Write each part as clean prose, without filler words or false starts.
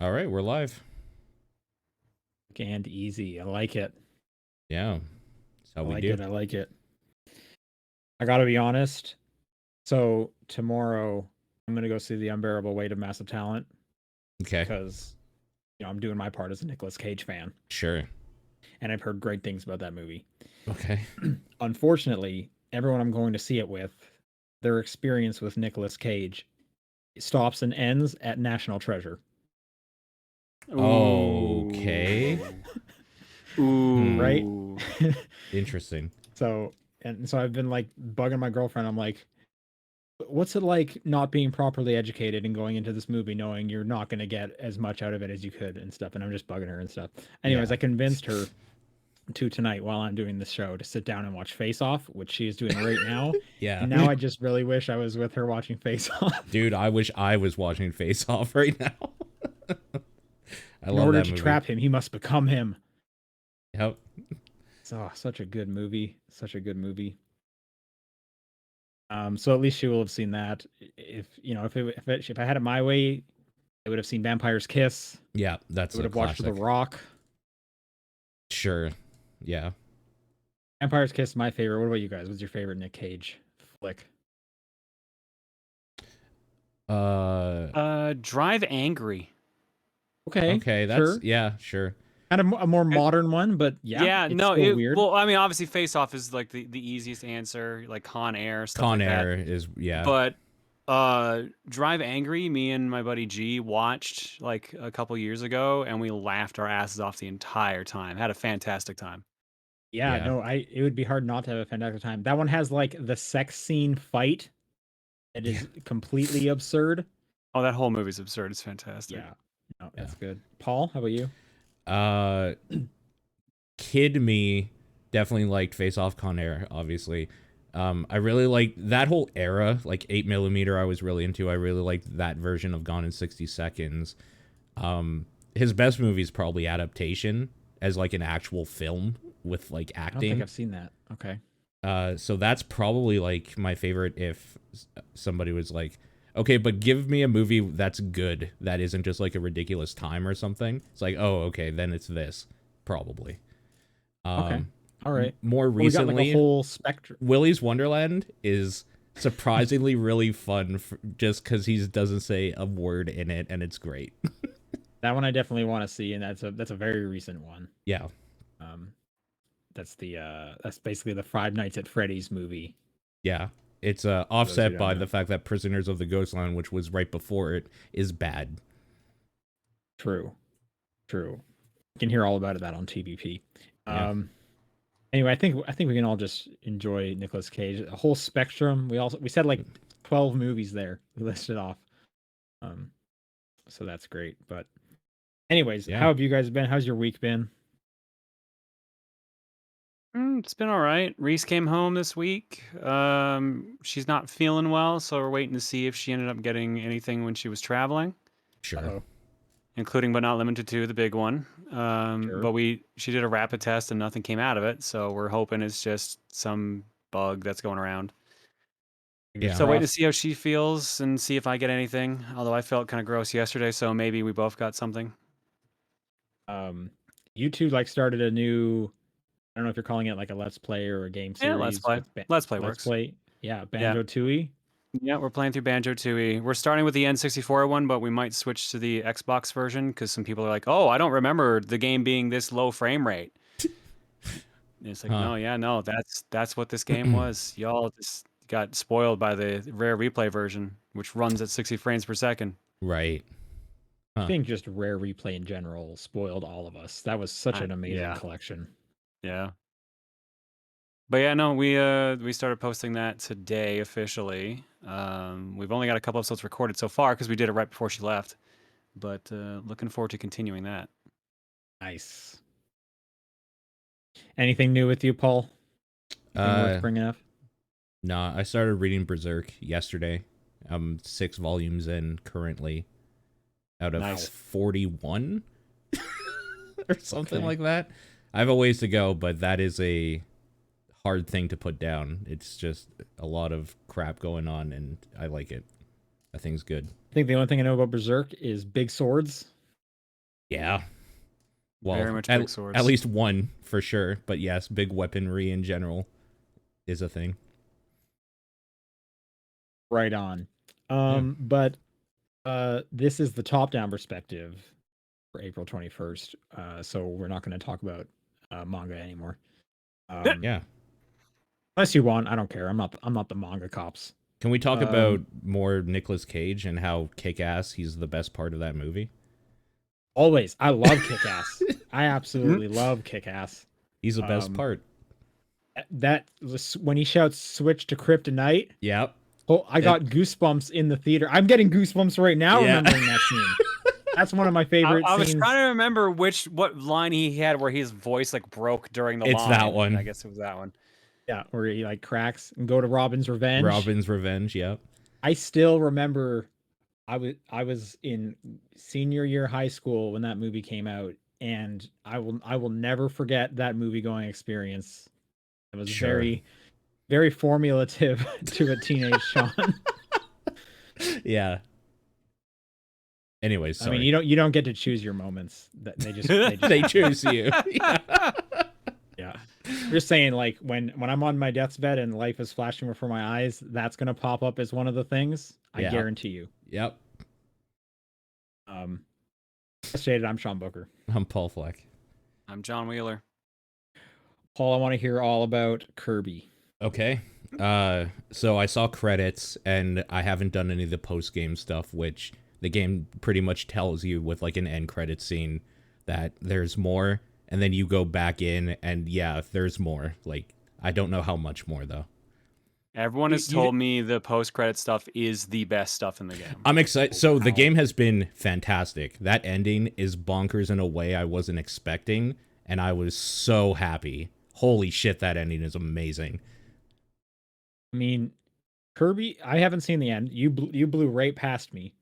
All right, we're live. And easy. I like it. Yeah, that's how I we like do. it. I like it. I gotta be honest. So tomorrow I'm gonna go see the unbearable weight of massive talent Okay, because I'm doing my part as a Nicolas Cage fan, sure. and I've heard great things about that movie. Okay. Unfortunately, everyone I'm going to see it with, their experience with Nicolas Cage stops and ends at National Treasure. Okay. Ooh. Hmm. Right? Ooh. Interesting. So I've been like bugging my girlfriend. I'm like, what's it like not being properly educated and going into this movie knowing you're not going to get as much out of it as you could and stuff? And I'm just bugging her and stuff. Anyways, Yeah. I convinced her to tonight while I'm doing the show to sit down and watch Face Off, which she is doing right now. Yeah. And now I just really wish I was with her watching Face Off. Dude, I wish I was watching Face Off right now. I In love order that to movie. trap him, he must become him. Yep. So such a good movie. Such a good movie. So at least she will have seen that. If I had it my way, I would have seen Vampire's Kiss. Yeah, I that's would a have watched The classic. Rock. Sure. Yeah. Vampire's Kiss is my favorite. What about you guys? What's your favorite Nick Cage flick? Uh Drive Angry. Okay, okay, that's sure. yeah, sure. Kind of a more It, modern one, but yeah, yeah, it's no, still weird. well, I mean, obviously, Face Off is like the easiest answer, like Con Air stuff Con like that. Air is yeah. But Drive Angry, me and my buddy G watched like a couple years ago, and we laughed our asses off the entire time. Had a fantastic time. Yeah, Yeah. no, it would be hard not to have a fantastic time. That one has like the sex scene fight. It Yeah. is completely absurd. Oh, that whole movie's absurd. It's fantastic. Yeah, no, Yeah. that's good. Paul, how about you? Uh Kid me definitely liked Face Off Con Air, obviously. I really like that whole era, like 8mm. I was really into. I really liked that version of Gone in 60 Seconds. His best movie is probably Adaptation as like an actual film with like I don't think acting. I've seen that. Okay. So that's probably like my favorite. If somebody was like, okay, but give me a movie that's good that isn't just like a ridiculous time or something. It's like, oh, okay, then it's this probably. Okay. Um, All right. More Well, we got like a recently, whole spectrum. Willy's Wonderland is surprisingly really fun just because he doesn't say a word in it, and it's great. That one I definitely want to see, and that's a very recent one. Yeah, Um, that's basically the Five Nights at Freddy's movie. yeah. It's For those who offset don't by the know. fact that Prisoners of the Ghostland, which was right before it, is bad. True. True. You can hear all about that on TVP. Yeah, Anyway, I think we can all just enjoy Nicolas Cage. A whole spectrum. We said like 12 movies there. We listed off. Um, so that's great. But anyways, yeah. how have you guys been? How's your week been? It's been all right. Reese came home this week. She's not feeling well, so we're waiting to see if she ended up getting anything when she was traveling, Sure. Uh-oh. including but not limited to the big one. Sure. But she did a rapid test and nothing came out of it, so we're hoping it's just some bug that's going around. Fingers Yeah. So waiting to crossed. see how she feels and see if I get anything. Although I felt kind of gross yesterday, so maybe we both got something. Um, you two like started a new, I don't know if you're calling it like a let's play or a game Yeah, let's series play. with Let's play let's works. play. Yeah, Yeah. Banjo Tooie. Yeah, we're playing through Banjo Tooie. We're starting with the N64 one, but we might switch to the Xbox version because some people are like, "Oh, I don't remember the game being this low frame rate." And it's like, Huh. no, yeah, no, that's what this game was. Y'all just got spoiled by the rare replay version, which runs at 60 frames per second. Right. I Huh. think just Rare Replay in general spoiled all of us. That was such an amazing Yeah, collection. yeah. But yeah, no, we started posting that today officially. We've only got a couple episodes recorded so far because we did it right before she left. But looking forward to continuing that. Nice. Anything new with you, Paul? Anything worth Uh, bringing up? nah. I started reading Berserk yesterday. I'm 6 volumes in currently, out of Wow. Nice. 41 or something Okay. like that. I have a ways to go, but that is a hard thing to put down. It's just a lot of crap going on, and I like it. That thing's good. I think the only thing I know about Berserk is big swords. Yeah. Well, Very much big swords. at least one for sure. But yes, big weaponry in general is a thing. Right on. Yeah. But this is the top-down perspective for April 21st. So we're not going to talk about manga anymore. Yeah. Unless you want, I don't care. I'm not the manga cops. Can we talk about more Nicolas Cage and how kick-ass he's the best part of that movie? Always. I love Kick-Ass. I absolutely love Kick-Ass. He's the best part. That was when he shouts "Switch to Kryptonite." Yep. Oh, I got goosebumps in the theater. I'm getting goosebumps right now remembering that scene. That's one of my favorite I was scenes. trying to remember what line he had where his voice like broke during the line. It's that one. I guess it was that one. Yeah, where he like cracks and go to Robin's Revenge. Robin's Revenge, yep. I still remember I was in senior year high school when that movie came out, and I will never forget that movie going experience. It was very, very formulative to a teenage Sean. Yeah. Anyways, sorry. I mean, you don't get to choose your moments. They just they choose you. Yeah. Just saying, like when I'm on my deathbed and life is flashing before my eyes, that's gonna pop up as one of the things. I guarantee you. Yep. Stated, I'm Sean Booker. I'm Paul Fleck. I'm John Wheeler. Paul, I want to hear all about Kirby. Okay. So I saw credits, and I haven't done any of the post-game stuff, which the game pretty much tells you with like an end credit scene that there's more, and then you go back in, and yeah, there's more. Like, I don't know how much more, though. Everyone has told me the post-credit stuff is the best stuff in the game. I'm excited. So the game has been fantastic. That ending is bonkers in a way I wasn't expecting, and I was so happy. Holy shit, that ending is amazing. I mean, Kirby, I haven't seen the end. You blew right past me.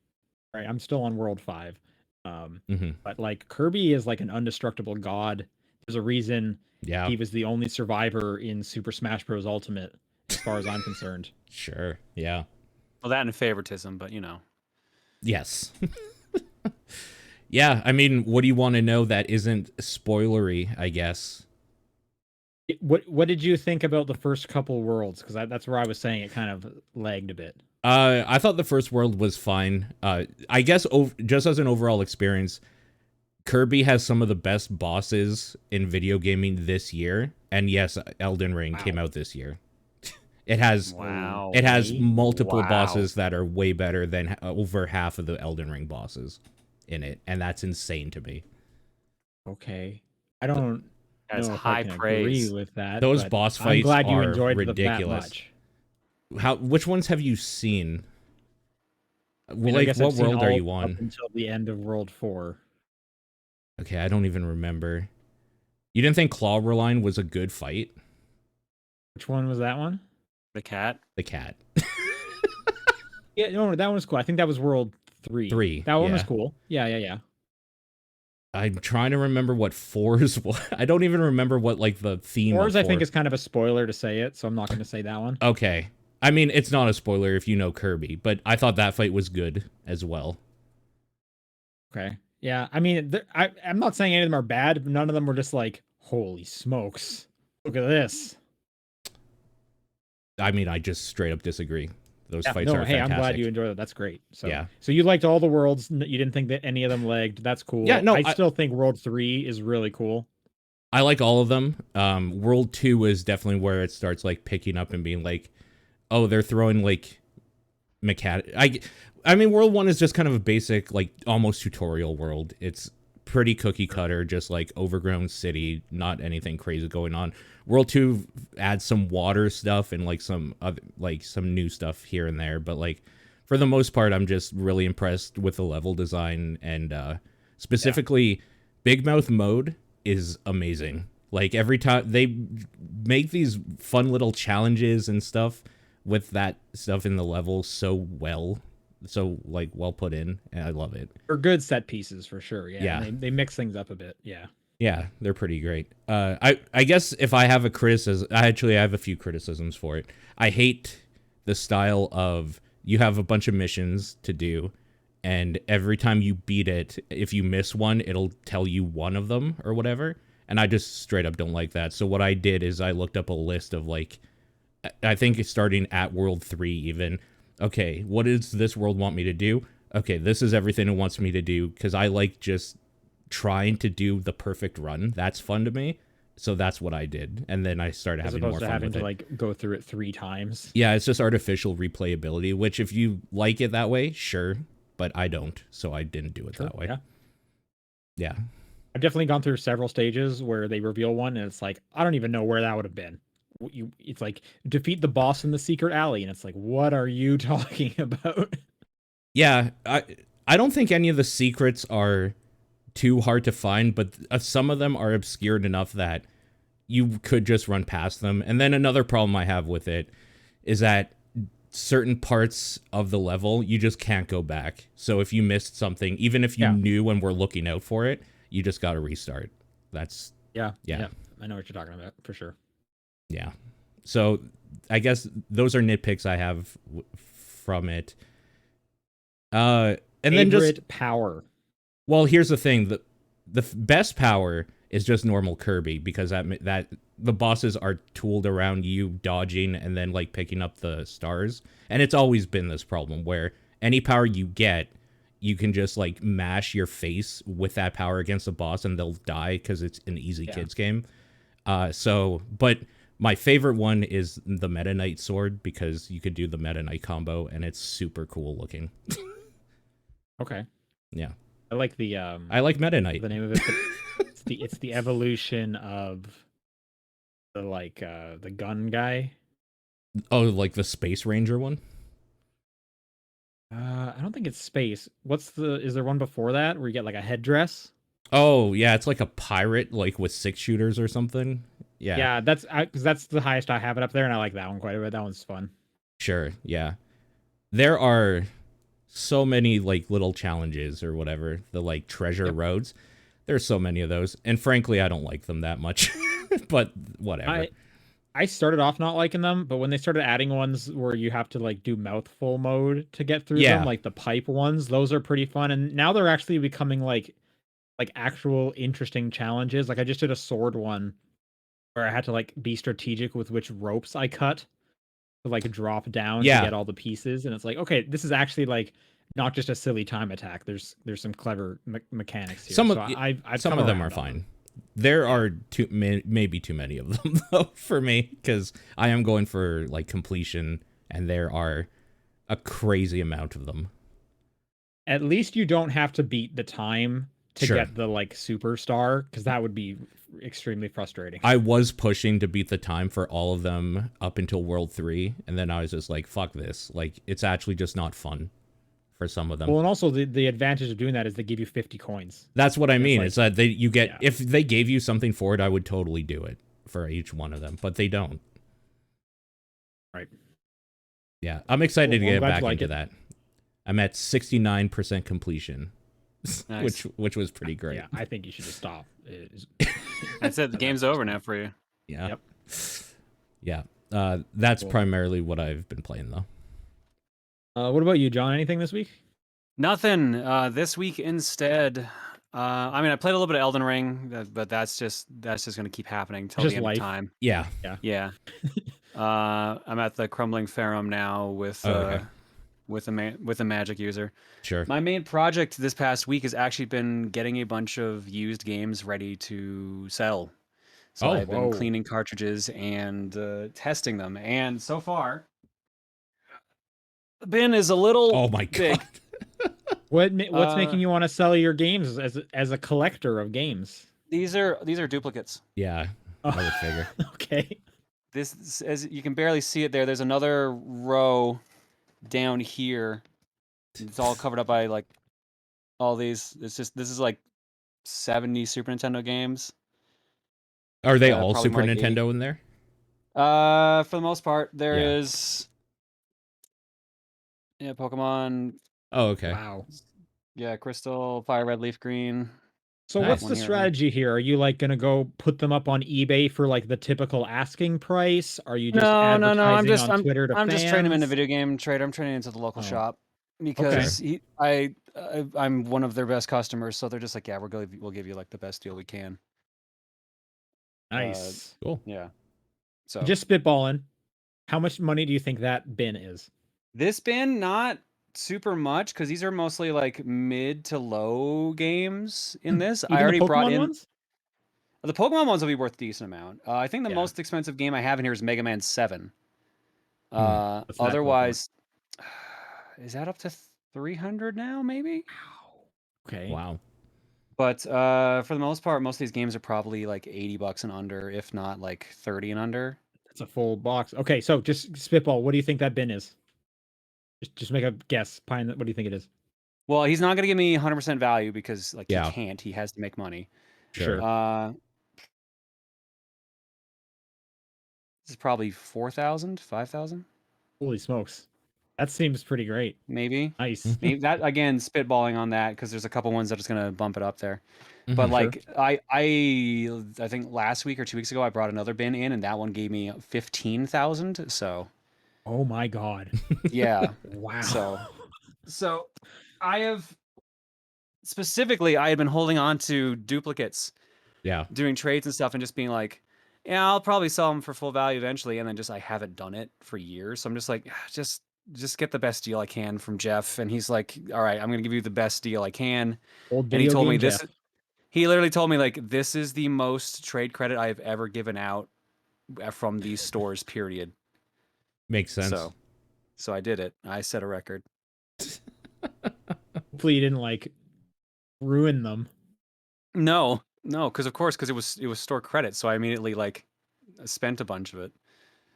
Right, I'm still on World 5. But like Kirby is like an indestructible god. There's a reason he was the only survivor in Super Smash Bros. Ultimate, as far as I'm concerned. Sure, yeah. Well, that and favoritism, but you know. Yes. Yeah, I mean, what do you want to know that isn't spoilery, I guess? What did you think about the first couple worlds? Because that's where I was saying it kind of lagged a bit. I thought the first world was fine. I guess just as an overall experience, Kirby has some of the best bosses in video gaming this year. And yes, Elden Ring came out this year. It has multiple bosses that are way better than over half of the Elden Ring bosses in it, and that's insane to me. Okay, I don't know if I can agree with that. Those boss fights I'm glad you are enjoyed ridiculous. Them that much. Which ones have you seen? Like, what world are you on? Up until the end of World 4. Okay, I don't even remember. You didn't think Clawreline was a good fight? Which one was that one? The cat. The cat. Yeah, no, that one was cool. I think that was World 3. That one was cool. Yeah. I'm trying to remember what 4's was. I don't even remember what like the theme. 4's, I think, is kind of a spoiler to say it, so I'm not going to say that one. Okay. I mean, it's not a spoiler if you know Kirby, but I thought that fight was good as well. Okay. Yeah, I mean, I'm not saying any of them are bad, but none of them were just like, holy smokes, look at this. I mean, I just straight up disagree. Those fights are fantastic. I'm glad you enjoyed it. That's great. So you liked all the worlds. You didn't think that any of them lagged. That's cool. Yeah, no, I still think World 3 is really cool. I like all of them. World 2 is definitely where it starts like picking up and being like, oh, they're throwing like I mean, World 1 is just kind of a basic, like almost tutorial world. It's pretty cookie cutter, just like overgrown city, not anything crazy going on. World 2 adds some water stuff and like some other, like some new stuff here and there, but like for the most part, I'm just really impressed with the level design, and specifically Big Mouth mode is amazing. Like every time they make these fun little challenges and stuff with that stuff in the level so well put in, and I love it. They're good set pieces for sure. Yeah. They mix things up a bit. Yeah, they're pretty great. I guess if I have a criticism, I have a few criticisms for it. I hate the style of you have a bunch of missions to do, and every time you beat it, if you miss one, it'll tell you one of them or whatever. And I just straight up don't like that. So what I did is I looked up a list of like, I think it's starting at World 3 even. Okay, what does this world want me to do? Okay, this is everything it wants me to do, because I like just trying to do the perfect run. That's fun to me. So that's what I did. And then I started As having more opposed to fun having with to it. like go through it 3 times. Yeah, it's just artificial replayability, which if you like it that way, sure. But I don't, so I didn't do it that way. Yeah. Yeah. I've definitely gone through several stages where they reveal one and it's like, I don't even know where that would have been. It's like defeat the boss in the secret alley, and it's like, what are you talking about? Yeah, I don't think any of the secrets are too hard to find, but some of them are obscured enough that you could just run past them. And then another problem I have with it is that certain parts of the level, you just can't go back. So if you missed something, even if you knew and were looking out for it, you just got to restart. That's... Yeah. I know what you're talking about, for sure. Yeah. So I guess those are nitpicks I have from it. And then just power. Well, here's the thing: the best power is just normal Kirby, because that the bosses are tooled around you dodging and then like picking up the stars, and it's always been this problem where any power you get, you can just like mash your face with that power against the boss and they'll die because it's an easy kids game. But my favorite one is the Meta Knight sword, because you could do the Meta Knight combo and it's super cool looking. Okay. Yeah. I like the I like Meta Knight. The name of it. It's the evolution of the gun guy. Oh, like the Space Ranger one? I don't think it's space. Is there one before that where you get like a headdress? Oh, yeah, it's like a pirate, like with 6 shooters or something. Yeah. Yeah, because that's the highest I have it up there, and I like that one quite a bit. That one's fun. Sure, yeah. There are so many like little challenges or whatever, the like treasure roads. There's so many of those, and frankly, I don't like them that much. But whatever. I started off not liking them, but when they started adding ones where you have to like do mouthful mode to get through them, like the pipe ones, those are pretty fun. And now they're actually becoming like actual interesting challenges. Like I just did a sword one where I had to like be strategic with which ropes I cut to like drop down to get all the pieces. And it's like, okay, this is actually like not just a silly time attack. There's some clever mechanics here. Some of them are fine. There are maybe too many of them though for me, because I am going for like completion, and there are a crazy amount of them. At least you don't have to beat the time to get the like superstar, because that would be extremely frustrating. I was pushing to beat the time for all of them up until World 3, and then I was just like, fuck this. Like, it's actually just not fun for some of them. Well, and also the advantage of doing that is they give you 50 coins. That's what I mean. It's that if they gave you something for it, I would totally do it for each one of them, but they don't. Right. Yeah, I'm excited to get back into that. I'm at 69% completion. Nice. which was pretty great. Yeah, I think you should just stop. That's it. The game's over now for you. Yeah. Yep. Yeah. That's primarily what I've been playing though. What about you, John? Anything this week? Nothing. This week instead, I mean, I played a little bit of Elden Ring, but that's just going to keep happening till the end of time. Yeah. I'm at the Crumbling Ferrum now with a magic user. Sure. My main project this past week has actually been getting a bunch of used games ready to sell. So I've been cleaning cartridges and testing them, and so far, the bin is a little big. What's making you want to sell your games as a collector of games? These are duplicates. Yeah, I would figure. Okay. This, as you can barely see it there, there's another row down here. It's all covered up by like all these. This is like 70 Super Nintendo games. Are they all Super Nintendo in there? For the most part, there is. Yeah, Pokemon. Oh, okay. Wow. Yeah, Crystal, Fire Red, Leaf Green. So what's the strategy here? Are you like going to go put them up on eBay for like the typical asking price? Are you just advertising on Twitter to fans? I'm just trading them in a video game trader. I'm trading into the local shop because I'm one of their best customers, so they're just like, yeah, we'll give you like the best deal we can. Nice. Cool. Yeah. So Just spitballing. How much money do you think that bin is? this bin, not super much, because these are mostly like mid to low games in this. I Even the already brought Pokemon in ones? the Pokemon ones will be worth a decent amount. I think the Yeah. most expensive game I have in here is Mega Man 7. What's that go for? Otherwise, is that up to 300 now, maybe? Wow. Okay. Wow. But for the most part, most of these games are probably like $80 and under, if not like 30 and under. That's a full box. Okay, so just spitball. What do you think that bin is? Just make a guess. Pine, what do you think it is? Well, he's not going to give me 100% value because like Yeah. he can't. He has to make money. Sure. This is probably 4,000, 5,000, Holy smokes. That seems pretty great. maybe. Nice. Maybe that, again, spitballing on that because there's a couple ones that are just going to bump it up there. Mhm. But Sure. like I think last week or 2 weeks ago I brought another bin in and that one gave me 15,000. So Oh my god. yeah. Wow. So I have specifically I had been holding on to duplicates, Yeah. doing trades and stuff, and just being like, yeah, I'll probably sell them for full value eventually, and then just I haven't done it for years. So I'm just like, just get the best deal I can from Jeff, and he's like, all right, I'm gonna give you the best deal I can. Old And he video told me game this. Jeff. He literally told me like, this is the most trade credit I've ever given out from these stores. Period. Makes sense. So I did it. I set a record. Hopefully you didn't like ruin them. No, because it was store credit, so I immediately like spent a bunch of it.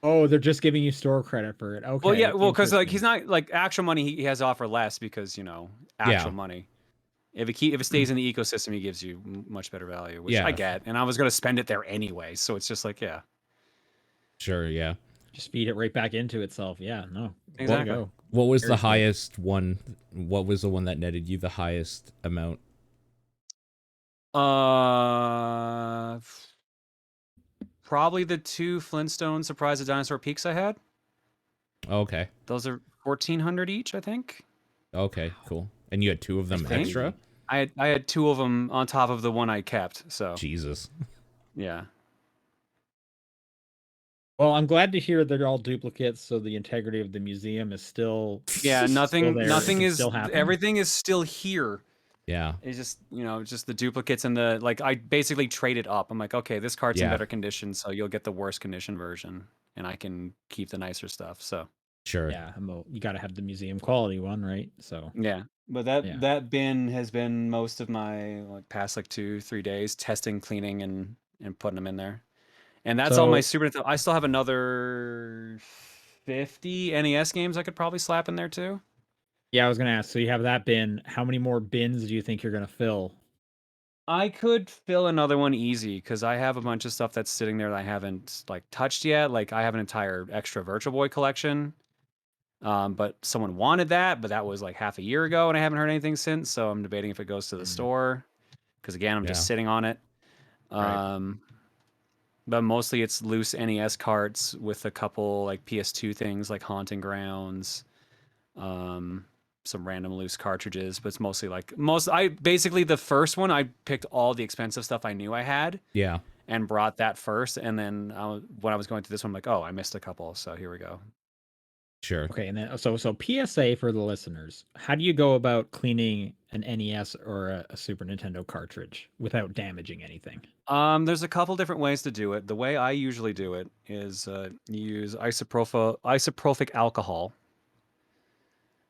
Oh, they're just giving you store credit for it. Okay. Well, yeah, because like interesting. he's not like actual money. He has to offer less because actual Yeah. money. If it stays in the ecosystem, he gives you much better value, which Yeah. I get. And I was gonna spend it there anyway, so it's just like yeah, Sure. Yeah. Just feed it right back into itself. Yeah, no. There you Exactly. go. What was Very the cool. highest one? What was the one that netted you the highest amount? Probably the 2 Flintstone Surprise of Dinosaur Peaks I had. Okay. Those are 1,400 each, I think. Okay. Cool. And you had 2 of them think. extra? I had 2 of them on top of the one I kept. So Jesus. yeah. Well, I'm glad to hear they're all duplicates, so the integrity of the museum is still Yeah, still there. nothing It can is still happen. everything is still here. Yeah. It's just, just the duplicates and the like I basically traded up. I'm like, okay, this card's in Yeah. better condition, so you'll get the worst condition version and I can keep the nicer stuff. So Sure. Yeah, you got to have the museum quality one, right? So yeah. But Yeah. that bin has been most of my like past like 2-3 days testing, cleaning and putting them in there. And that's all my So- Super Nintendo. I still have another 50 NES games I could probably slap in there too. yeah, I was gonna ask. So you have that bin. How many more bins do you think you're gonna fill? I could fill another one easy because I have a bunch of stuff that's sitting there that I haven't like touched yet. Like I have an entire extra Virtual Boy collection. But someone wanted that, but that was like half a year ago and I haven't heard anything since. So I'm debating if it goes to the store. Because again, I'm just Yeah. sitting on it. Right. But mostly it's loose NES carts with a couple like PS2 things like Haunting Grounds. Some random loose cartridges, but it's mostly like basically the first one I picked all the expensive stuff I knew I had Yeah. and brought that first, and then when I was going through this one, I'm like, oh, I missed a couple, so here we go. Sure. Okay, and then so PSA for the listeners. How do you go about cleaning an NES or a Super Nintendo cartridge without damaging anything? There's a couple different ways to do it. The way I usually do it is you use isopropyl alcohol.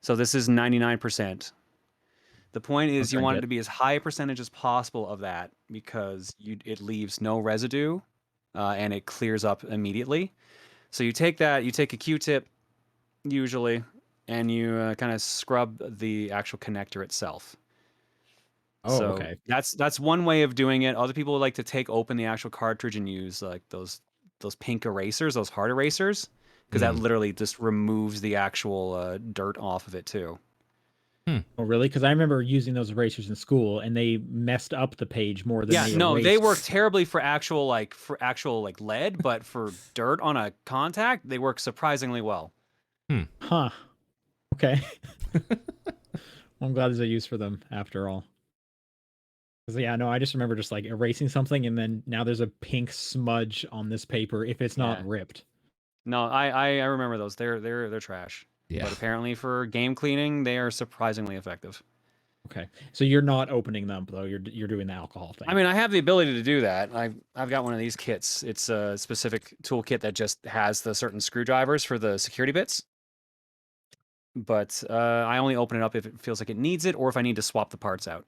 So this is 99%. The point is you Okay, want it good. to be as high a percentage as possible of that because it leaves no residue and it clears up immediately. So you take that, you take a Q-tip usually, and you kind of scrub the actual connector itself. Oh, So okay. that's one way of doing it. Other people like to take open the actual cartridge and use like those pink erasers, those hard erasers, because that literally just removes the actual dirt off of it too. Oh, really? Because I remember using those erasers in school, and they messed up the page more than Yeah, they no, they erased. work terribly for actual lead, but for dirt on a contact, they work surprisingly well. Huh. Okay. I'm glad there's a use for them after all. 'Cause, yeah, no, I just remember just like erasing something and then now there's a pink smudge on this paper if it's not Yeah. ripped. No, I remember those. They're trash. Yeah. But apparently for game cleaning, they are surprisingly effective. Okay, so you're not opening them though. You're doing the alcohol thing. I mean, I have the ability to do that. I've got one of these kits. It's a specific toolkit that just has the certain screwdrivers for the security bits. But I only open it up if it feels like it needs it, or if I need to swap the parts out.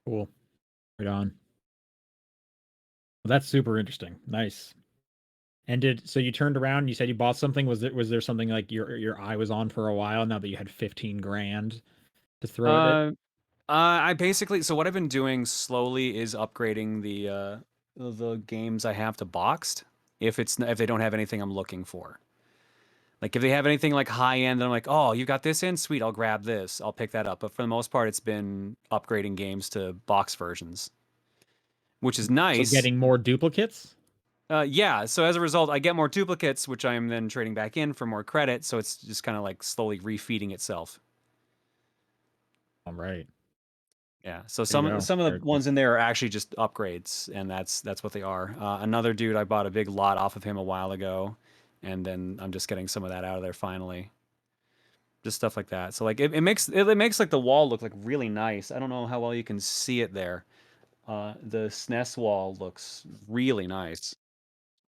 Cool. Right on. Well, that's super interesting. Nice. And so you turned around, you said you bought something. Was there something like your eye was on for a while now that you had 15 grand to throw at it? I basically, so what I've been doing slowly is upgrading the games I have to boxed if they don't have anything I'm looking for. Like if they have anything like high end, then I'm like, oh, you got this in? Sweet, I'll grab this. I'll pick that up. But for the most part, it's been upgrading games to box versions, which is So nice. getting more duplicates? Yeah, so as a result, I get more duplicates, which I am then trading back in for more credit. So it's just kind of like slowly refeeding itself. All right. Yeah, so There you go. some of Very the cool. ones in there are actually just upgrades, and that's what they are. Another dude, I bought a big lot off of him a while ago, and then I'm just getting some of that out of there finally. Just stuff like that. So like it makes like the wall look like really nice. I don't know how well you can see it there. The SNES wall looks really nice.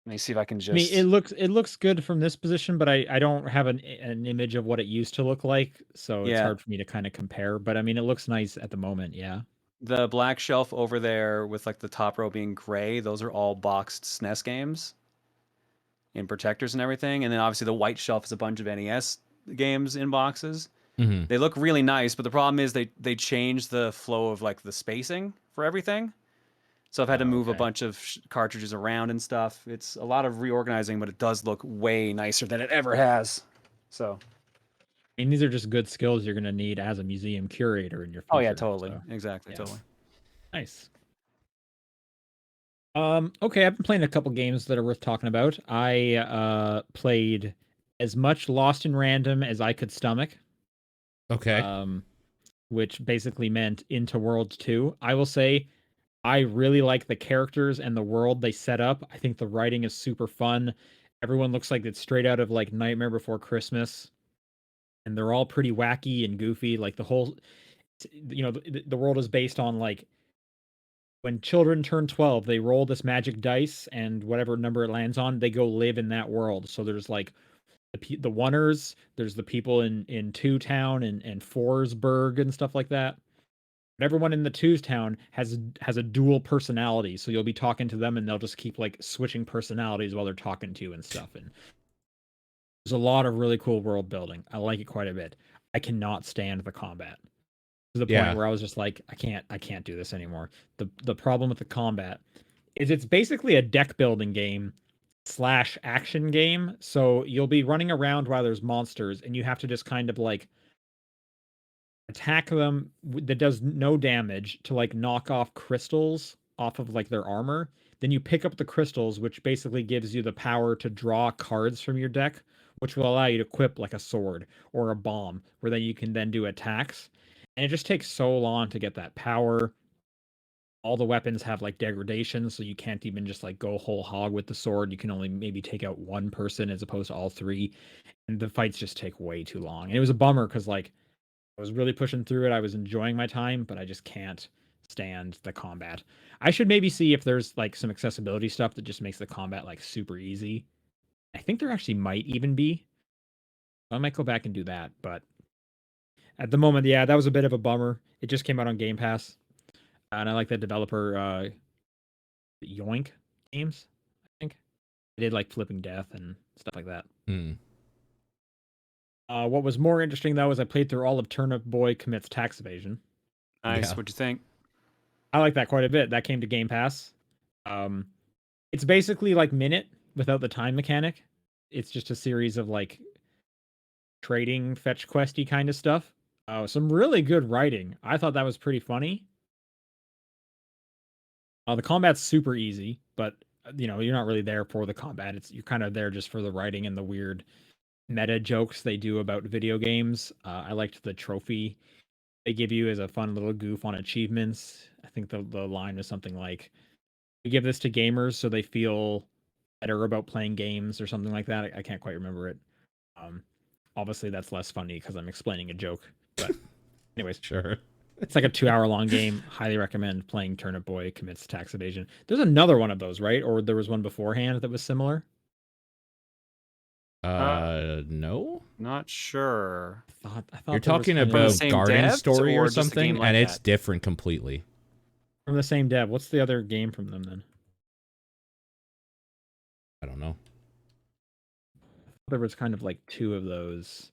Let me see if I can I mean, just. it looks good from this position, but I don't have an image of what it used to look like, so it's Yeah, hard for me to kind of compare. But I mean, it looks nice at the moment. Yeah. the black shelf over there with like the top row being gray, those are all boxed SNES games in protectors and everything. And then obviously the white shelf is a bunch of NES games in boxes. Mm-hmm. They look really nice, but the problem is they changed the flow of like the spacing for everything. So I've had to move a Okay. bunch of cartridges around and stuff. It's a lot of reorganizing, but it does look way nicer than it ever has. So, I mean, these are just good skills you're gonna need as a museum curator in your oh yeah, future. totally, So exactly, yeah, totally. nice. Okay, I've been playing a couple games that are worth talking about. I played as much Lost in Random as I could stomach. Okay. Which basically meant Into Worlds 2. I will say I really like the characters and the world they set up. I think the writing is super fun. Everyone looks like it's straight out of like Nightmare Before Christmas, and they're all pretty wacky and goofy. Like the whole, the world is based on like when children turn 12, they roll this magic dice, and whatever number it lands on, they go live in that world. So there's like the oneers, there's the people in Two Town and Forsberg and stuff like that. But everyone in the Twos town has a dual personality, so you'll be talking to them and they'll just keep like switching personalities while they're talking to you and stuff. And there's a lot of really cool world building. I like it quite a bit. I cannot stand the combat to the point Yeah. where I was just like, I can't do this anymore. The problem with the combat is it's basically a deck building game slash action game. So you'll be running around while there's monsters, and you have to just kind of like attack them that does no damage to like knock off crystals off of like their armor. Then you pick up the crystals, which basically gives you the power to draw cards from your deck, which will allow you to equip like a sword or a bomb, where then you can then do attacks. And it just takes so long to get that power. All the weapons have like degradation, so you can't even just like go whole hog with the sword. You can only maybe take out one person as opposed to all three. And the fights just take way too long. And it was a bummer because like I was really pushing through it. I was enjoying my time, but I just can't stand the combat. I should maybe see if there's like some accessibility stuff that just makes the combat like super easy. I think there actually might even be. I might go back and do that, but at the moment, yeah, that was a bit of a bummer. It just came out on Game Pass, and I like that developer Yoink Games. I think they did like Flipping Death and stuff like that. Hmm. What was more interesting though is I played through all of Turnip Boy Commits Tax Evasion. Nice. Yeah. What'd you think? I like that quite a bit. That came to Game Pass. Um, it's basically like Minute without the time mechanic. It's just a series of like trading fetch questy kind of stuff. Some really good writing. I thought that was pretty funny. The combat's super easy, but you're not really there for the combat. You're kind of there just for the writing and the weird meta jokes they do about video games. I liked the trophy they give you as a fun little goof on achievements. I think the line was something like, "We give this to gamers so they feel better about playing games," or something like that. I can't quite remember it. Um, Obviously that's less funny because I'm explaining a joke. But anyways, Sure. it's like a 2 hour long game. Highly recommend playing Turnip Boy Commits Tax Evasion. There's another one of those, right? Or there was one beforehand that was similar. No. Not sure. I thought You're there was talking kind of- From the about same Garden devs, Story or or just a something, game like and it's that? different completely. from the same dev. What's the other game from them then? I don't know. There was kind of like two of those.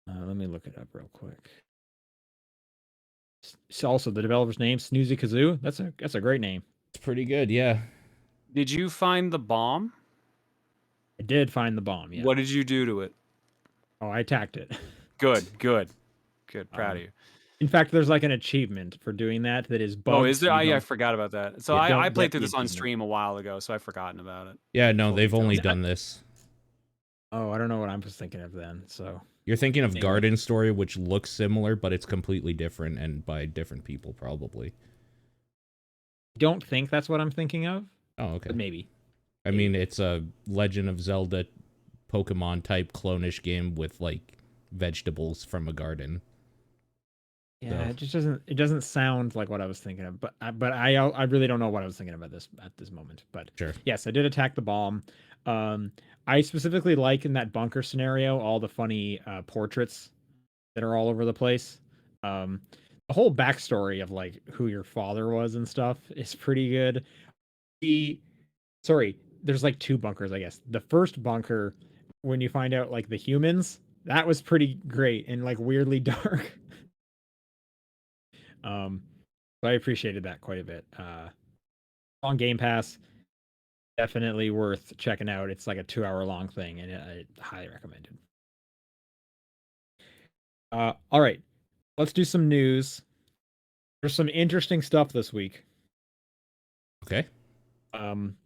Let me look it up real quick. It's also the developer's name, Snoozy Kazoo. That's a great name. It's pretty good, yeah. Did you find the bomb? I did find the bomb. Yeah. What did you do to it? Oh, I attacked it. Good. Proud of you. In fact, there's like an achievement for doing that is bugged. Oh, is there? so you I don't- forgot about that. So Yeah, I don't played get through the this on achievement. stream a while ago, so I've forgotten about it. Yeah, no, Full they've only details. done this. Oh, I don't know what I was thinking of then. So You're thinking of Anyway. Garden Story, which looks similar, but it's completely different and by different people, probably. don't think that's what I'm thinking of, Oh, okay. but maybe. I mean, it's a Legend of Zelda Pokemon type clone-ish game with, like, vegetables from a garden. Yeah, So- it just doesn't sound like what I was thinking of. But I really don't know what I was thinking about this at this moment. But Sure. yes, I did attack the bomb. I specifically like in that bunker scenario all the funny portraits that are all over the place. The whole backstory of like who your father was and stuff is pretty good. There's like two bunkers, I guess. The first bunker, when you find out like the humans, that was pretty great and like weirdly dark. So I appreciated that quite a bit. On Game Pass, definitely worth checking out. It's like a 2 hour long thing, and I highly recommend it. All right, let's do some news. There's some interesting stuff this week. Okay.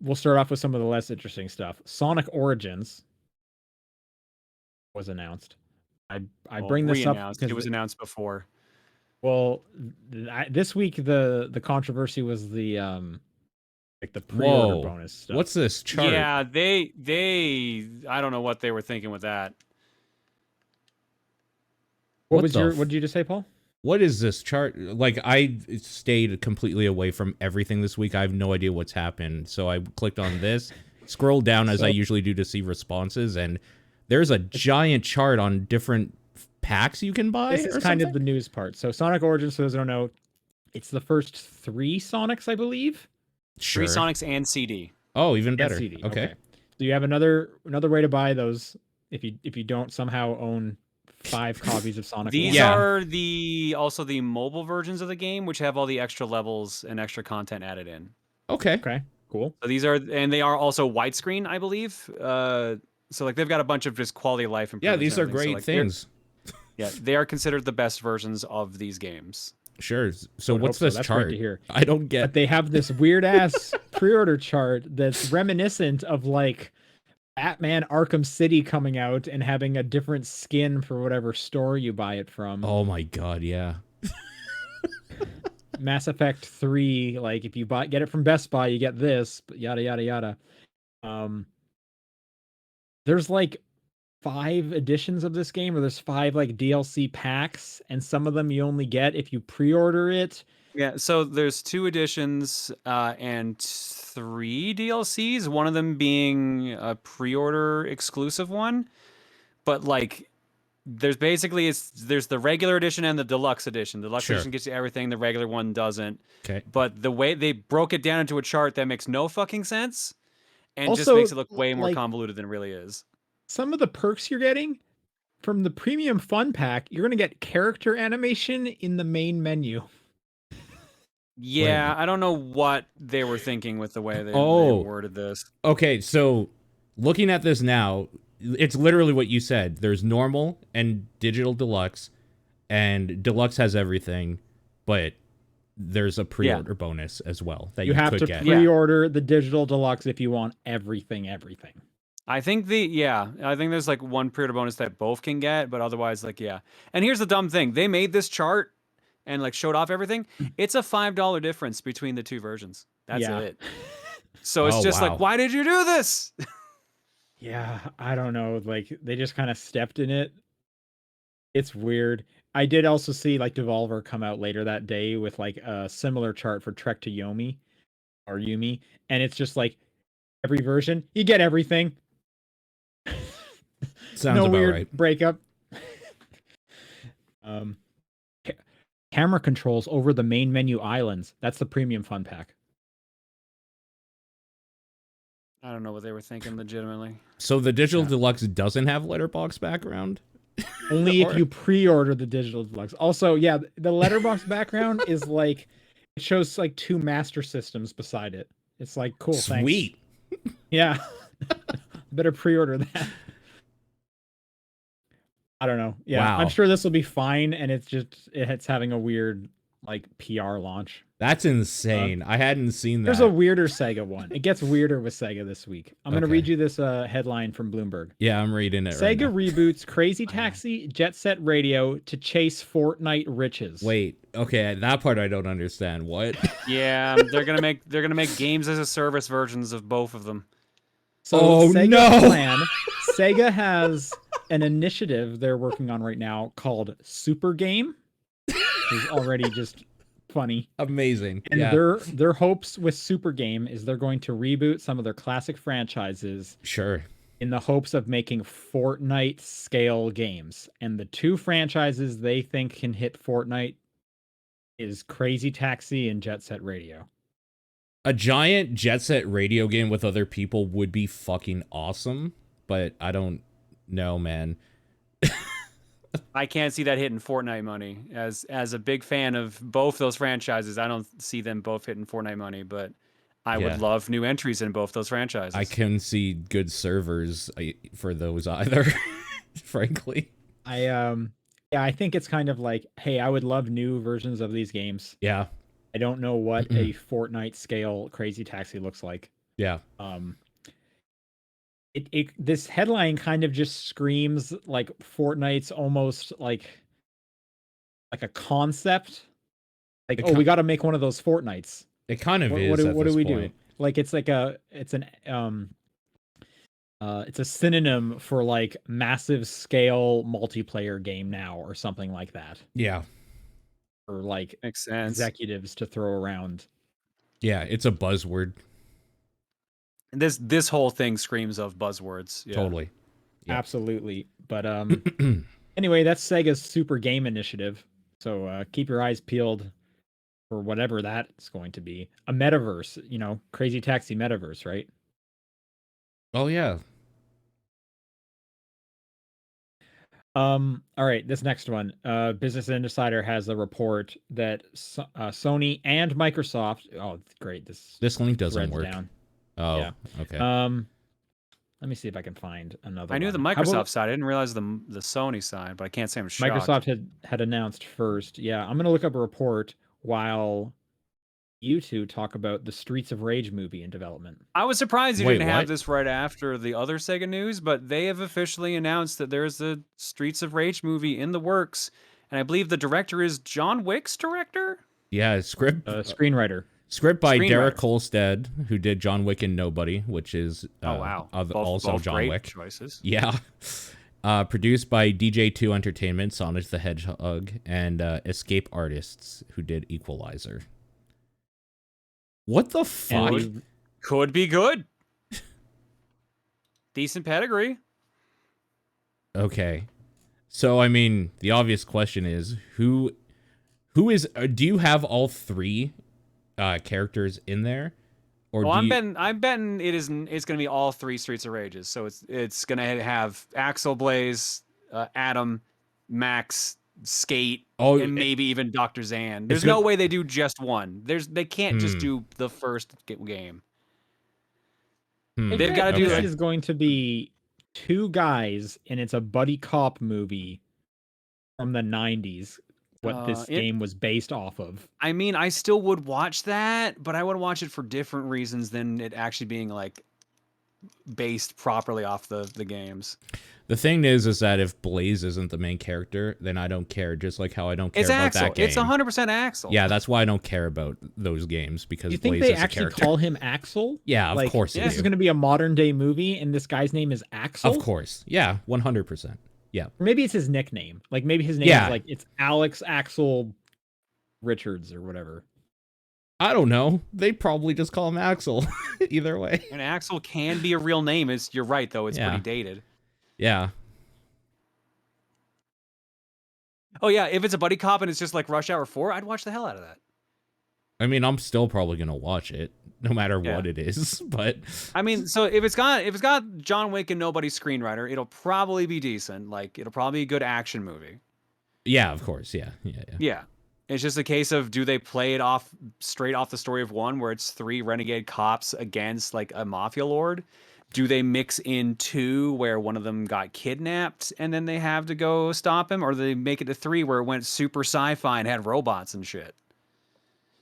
We'll start off with some of the less interesting stuff. Sonic Origins was announced. I bring this up Re-announced. because It was announced before. well, this week the controversy was the like the pre-order Whoa. bonus stuff. What's this chart? Yeah, they I don't know what they were thinking with that. what what did you just say, Paul? What is this chart? Like, I stayed completely away from everything this week. I have no idea what's happened. So I clicked on this, scrolled down as I usually do to see responses, and there's a giant chart on different packs you can buy. This is kind of the news part. So Sonic Origins, for those who don't know, it's the first 3 Sonics, I believe. Sure. 3 Sonics and CD. Oh, even And better. CD. Okay. So you have another way to buy those if you don't somehow own 5 copies of Sonic. These Yeah. are also the mobile versions of the game, which have all the extra levels and extra content added in. Okay. Okay, cool. So they are also widescreen, I believe. So like they've got a bunch of just quality of life Yeah, improvements. these are and everything. great So, like, things. Yeah, they are considered the best versions of these games. Sure. So Would what's hope this That's chart? great to hear. I don't But get. they have this weird ass pre-order chart that's reminiscent of like Batman Arkham City coming out and having a different skin for whatever store you buy it from. Oh my god, yeah. Mass Effect 3, like if you get it from Best Buy, you get this, but yada yada yada. There's like 5 editions of this game, or there's 5 like DLC packs, and some of them you only get if you pre-order it. Yeah, so there's 2 editions and 3 DLCs, one of them being a pre-order exclusive one. But like there's the regular edition and the deluxe edition. The deluxe Sure. edition gets you everything, the regular one doesn't. Okay. But the way they broke it down into a chart that makes no fucking sense and just Also, makes it look way more like- convoluted than it really is. Some of the perks you're getting from the premium fun pack, you're going to get character animation in the main menu. Yeah, I don't know what they were thinking with the way they Oh. worded this. Okay, so looking at this now, it's literally what you said. There's normal and digital deluxe, and deluxe has everything, but there's a pre-order bonus as well that you You have could to get. Yeah. pre-order the digital deluxe if you want everything. I think there's like one pre-order bonus that both can get, but otherwise, like, yeah. And here's the dumb thing: they made this chart and like showed off everything. It's a $5 difference between the two versions. That's Yeah. it. So it's Oh, just like, wow. why did you do this? Yeah, I don't know. Like they just kind of stepped in it. It's weird. I did also see like Devolver come out later that day with like a similar chart for Trek to Yomi or Yumi, and it's just like every version you get everything. Sounds No about weird right. breakup. um, camera controls over the main menu islands. That's the premium fun pack. I don't know what they were thinking legitimately. So the digital Yeah. deluxe doesn't have letterbox background? Only if Or- you pre-order the digital deluxe. Also, yeah, the letterbox background is like it shows like 2 master systems beside it. It's like cool, Sweet. thanks. Yeah. Better pre-order that. I don't know. Yeah, I'm Wow. sure this will be fine, and it's having a weird like PR launch. That's insane. I hadn't seen that. There's a weirder Sega one. It gets weirder with Sega this week. I'm gonna Okay. read you this headline from Bloomberg. Yeah, I'm reading it right Sega now. reboots Crazy Taxi Jet Set Radio to chase Fortnite riches. Wait, okay, that part I don't understand. What? Yeah, they're gonna make games as a service versions of both of them. So Oh, Sega no! plan. Sega has an initiative they're working on right now called Super Game, which is already just funny. Amazing. And Yeah, their hopes with Super Game is they're going to reboot some of their classic franchises sure. in the hopes of making Fortnite scale games. And the 2 franchises they think can hit Fortnite is Crazy Taxi and Jet Set Radio. A giant Jet Set Radio game with other people would be fucking awesome, but I don't know, man. I can't see that hitting Fortnite money. As a big fan of both those franchises, I don't see them both hitting Fortnite money, but I Yeah. would love new entries in both those franchises. I can see good servers for those either, frankly. I think it's kind of like, hey, I would love new versions of these games. Yeah, I don't know what a Fortnite scale Crazy Taxi looks like. yeah. This headline kind of just screams like Fortnite's almost like a concept. Like, It we ki- got to make one of those Fortnites. It kind of is. What at do this we point. do? Like, it's a synonym for like massive scale multiplayer game now or something like that. Yeah, Or like Makes sense. executives to throw around. yeah. It's a buzzword. This whole thing screams of buzzwords. Yeah. Totally. Yep. Absolutely. But anyway, that's Sega's Super Game Initiative. So keep your eyes peeled for whatever that's going to be. A metaverse, Crazy Taxi metaverse, right? Oh yeah. All right, this next one. Business Insider has a report that Sony and Microsoft. Oh, great! This link doesn't thread's work. down. Oh, Yeah. okay. Let me see if I can find another. I knew the one. How Microsoft about- side. I didn't realize the Sony side, but I can't say I'm shocked. Microsoft had announced first. Yeah, I'm gonna look up a report while you two talk about the Streets of Rage movie in development. I was surprised you Wait, didn't have what? this right after the other Sega news, but they have officially announced that there's a Streets of Rage movie in the works, and I believe the director is John Wick's director. Yeah, script Screenwriter. script by Screenwriter. Derek Kolstad, who did John Wick and Nobody, which is Oh wow! also both John great Wick. choices. Yeah. Produced by DJ2 Entertainment, Sonic the Hedgehog, and Escape Artists, who did Equalizer. What the fuck? And Could be good. Decent pedigree. Okay. So, I mean, the obvious question is, who is, do you have all 3 characters in there? Or Well, do I'm betting it's gonna be all 3 Streets of Rages. So it's gonna have Axel Blaze, Adam, Max, Skate, Oh, and maybe even Dr. Zan. There's gonna- no way they do just one. They can't just do the first game. They've gotta do this it. is going to be 2 guys, and it's a buddy cop movie from the 90s. What this game was based off of. I mean, I still would watch that, but I would watch it for different reasons than it actually being like based properly off the games. The thing is that if Blaze isn't the main character, then I don't care. Just like how I don't care It's about Axel. that game. It's 100% Axel. Yeah, that's why I don't care about those games, because You think Blaze they is a actually character. call him Axel? Yeah, of Like, course they this do. is going to be a modern day movie, and this guy's name is Axel. Of course, yeah, 100%. Yeah, Or maybe it's his nickname. Like maybe his name Yeah. is like it's Alex Axel Richards or whatever. I don't know. They probably just call him Axel. Either way. And Axel can be a real name. You're right though. It's Yeah. pretty dated. Yeah. Oh yeah, if it's a buddy cop and it's just like Rush Hour 4, I'd watch the hell out of that. I mean, I'm still probably gonna watch it, no matter what it is. But I mean, so if it's got John Wick and nobody's screenwriter, it'll probably be decent. Like it'll probably be a good action movie. yeah, of course, yeah. Yeah. It's just a case of, do they play it off straight off the story of one where it's 3 renegade cops against like a mafia lord? Do they mix in 2 where one of them got kidnapped and then they have to go stop him? Or do they make it to 3 where it went super sci-fi and had robots and shit?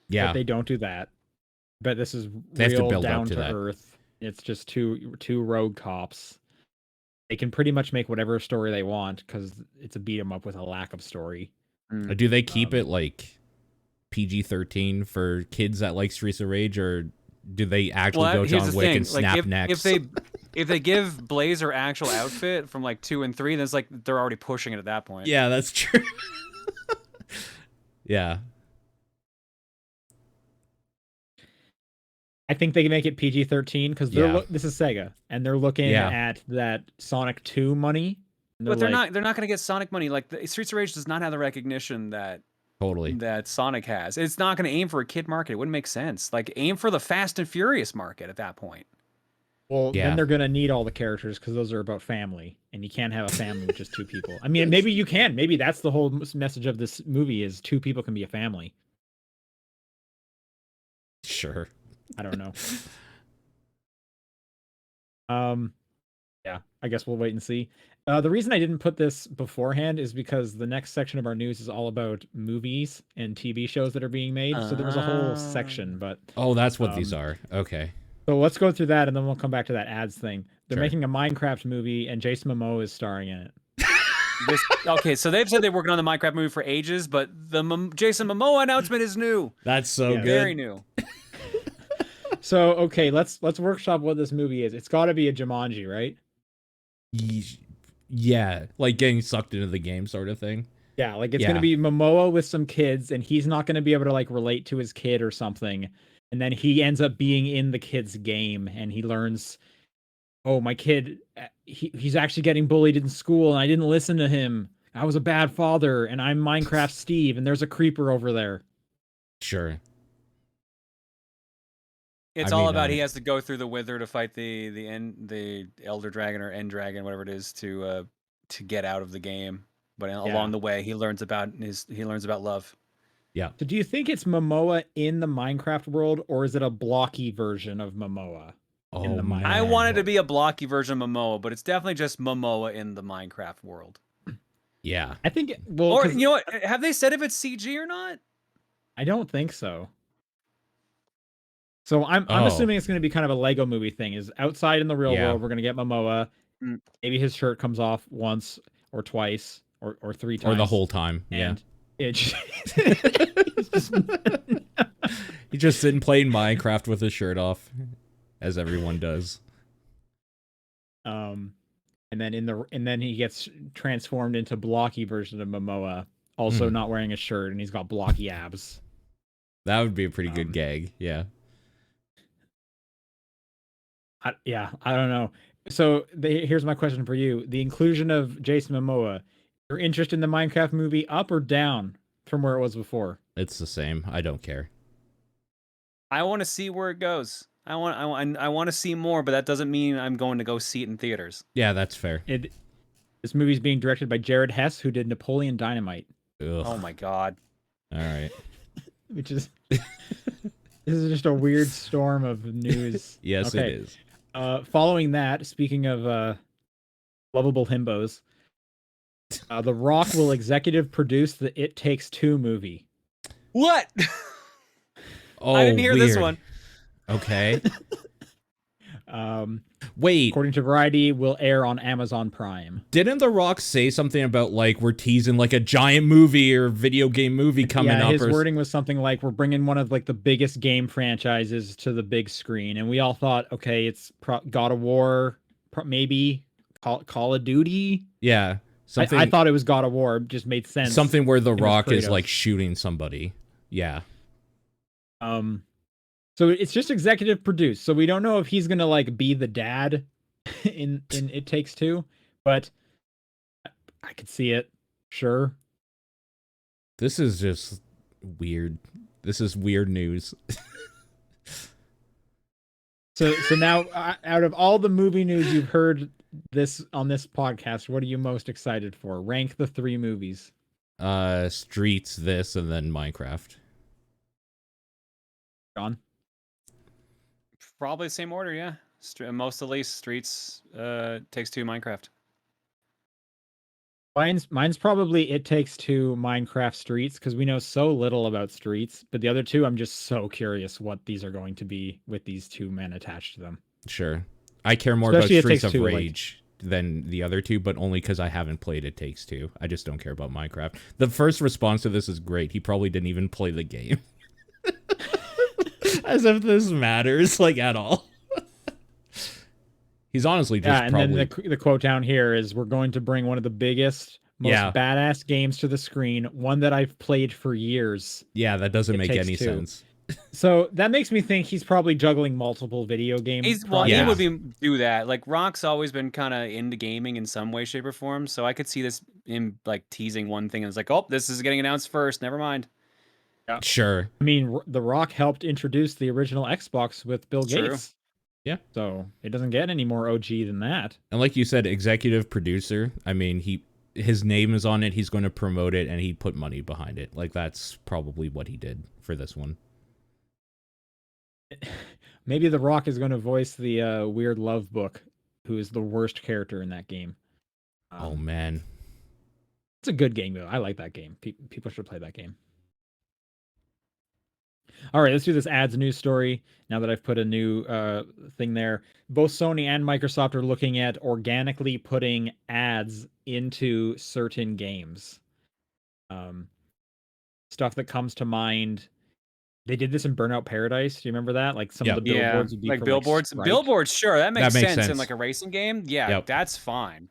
Yeah. But they don't do that. But this is They have to real build up down to to that. earth. It's just two rogue cops. They can pretty much make whatever story they want because it's a beat 'em up with a lack of story. Do they keep it like PG-13 for kids that like Streets of Rage, or do they actually go here's John the Wick thing. and snap necks? If they give Blaze her actual outfit from like 2 and 3, then it's like they're already pushing it at that point. Yeah, that's true. Yeah. I think they can make it PG-13 because this is Sega and they're looking at that Sonic 2 money. But they're not going to get Sonic money. Like the Streets of Rage does not have the recognition that Sonic has. It's not going to aim for a kid market. It wouldn't make sense. Like aim for the Fast and Furious market at that point. Well, then they're going to need all the characters because those are about family, and you can't have a family with just 2 people. I mean, maybe you can. Maybe that's the whole message of this movie is 2 people can be a family. Sure. I don't know. Yeah, I guess we'll wait and see. The reason I didn't put this beforehand is because the next section of our news is all about movies and TV shows that are being made. So there was a whole section, but that's what these are. Okay. So let's go through that, and then we'll come back to that ads thing. They're making a Minecraft movie, and Jason Momoa is starring in it. Okay, so they've said they're working on the Minecraft movie for ages, but the Jason Momoa announcement is new. That's so good. Very new. So okay, let's workshop what this movie is. It's got to be a Jumanji, right? Yeah, like getting sucked into the game sort of thing. Yeah, like it's gonna be Momoa with some kids, and he's not gonna be able to like relate to his kid or something, and then he ends up being in the kid's game, and he learns, oh, my kid, he's actually getting bullied in school, and I didn't listen to him. I was a bad father, and I'm Minecraft Steve, and there's a creeper over there. Sure. It's all about he has to go through the Wither to fight the Elder Dragon or End Dragon, whatever it is, to get out of the game. But along the way, he learns about love. Yeah. So do you think it's Momoa in the Minecraft world, or is it a blocky version of Momoa? In the Minecraft I want it to be a blocky version of Momoa, but it's definitely just Momoa in the Minecraft world. Yeah. I think or you know what? Have they said if it's CG or not? I don't think so. So I'm assuming it's going to be kind of a Lego movie thing. Is outside in the real world, we're going to get Momoa. Maybe his shirt comes off once or twice or 3 times. Or the whole time. And He's just sitting playing Minecraft with his shirt off, as everyone does. And then he gets transformed into blocky version of Momoa, also not wearing a shirt, and he's got blocky abs. That would be a pretty good gag. Yeah. I don't know. So here's my question for you: the inclusion of Jason Momoa, your interest in the Minecraft movie, up or down from where it was before? It's the same. I don't care. I want to see where it goes. I want to see more, but that doesn't mean I'm going to go see it in theaters. Yeah, that's fair. This movie's being directed by Jared Hess, who did Napoleon Dynamite. Ugh. Oh my god! All right. Which is this is just a weird storm of news. Yes, it is. Following that, speaking of lovable himbos, The Rock will executive produce the It Takes Two movie. What? Oh, I didn't hear this one. Okay. Wait, According to Variety, will air on Amazon Prime. didn't The Rock say something about like we're teasing like a giant movie or video game movie coming up? His wording was something like we're bringing one of like the biggest game franchises to the big screen, and we all thought, okay, it's God of War, maybe Call of Duty. Yeah, something. I thought it was God of War. It just made sense. Something where The It was Rock is Kratos. like shooting somebody. Yeah. So it's just executive produced. So we don't know if he's gonna like be the dad in It Takes Two, but I could see it. Sure. This is just weird. This is weird news. So now, out of all the movie news you've heard on this podcast, what are you most excited for? Rank the 3 movies. Streets, this, and then Minecraft. John? Probably the same order, yeah. Most of the least, Streets, Takes Two, Minecraft. Mine's probably It Takes Two, Minecraft, Streets, because we know so little about Streets. But the other two, I'm just so curious what these are going to be with these 2 men attached to them. Sure. I care more Especially It about Streets Takes of Two, Rage than the other 2, but only because I haven't played It Takes Two. I just don't care about Minecraft. The first response to this is great. He probably didn't even play the game. As if this matters, like, at all. He's honestly just and probably... then the quote down here is, we're going to bring one of the biggest, most badass games to the screen, one that I've played for years. Yeah, that doesn't make any 2. sense. So that makes me think he's probably juggling multiple video games. He would do that. Like, Rock's always been kind of into gaming in some way, shape, or form. So I could see this him like teasing one thing and it's like, oh, this is getting announced first. Never mind. Yeah. Sure. I mean, The Rock helped introduce the original Xbox with Bill Gates. Yeah. So it doesn't get any more OG than that. And like you said, executive producer. I mean, his name is on it. He's going to promote it, and he put money behind it. Like, that's probably what he did for this one. Maybe The Rock is going to voice the weird love book, who is the worst character in that game. Oh, man. It's a good game, though. I like that game. People should play that game. All right, let's do this ads news story. Now that I've put a new thing there, both Sony and Microsoft are looking at organically putting ads into certain games. Stuff that comes to mind. They did this in Burnout Paradise. Do you remember that? Like some of the billboards would be like for, billboards. Like, billboards, sure, that makes makes sense in sense. like a racing game. Yeah, that's fine.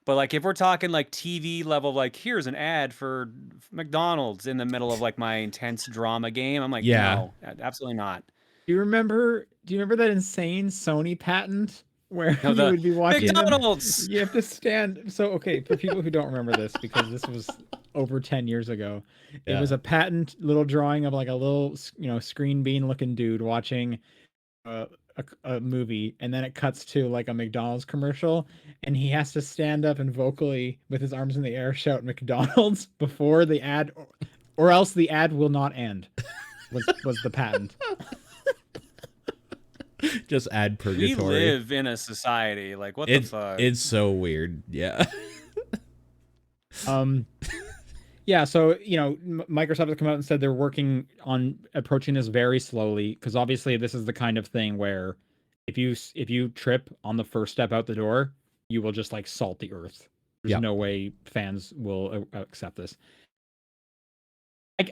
But like if we're talking like TV level, like here's an ad for McDonald's in the middle of like my intense drama game, I'm like, no, absolutely not. Do you remember that insane Sony patent where you would be watching McDonald's? You have to stand. So okay, for people who don't remember this, because this was over 10 years ago, it was a patent little drawing of like a little, screen bean looking dude watching a movie, and then it cuts to like a McDonald's commercial, and he has to stand up and vocally with his arms in the air shout McDonald's before the ad, or else the ad will not end. Was the patent. Just ad purgatory. We live in a society, like what the fuck? It's so weird. Yeah. Yeah, so Microsoft has come out and said they're working on approaching this very slowly, because obviously this is the kind of thing where if you trip on the first step out the door, you will just like salt the earth. There's no way fans will accept this.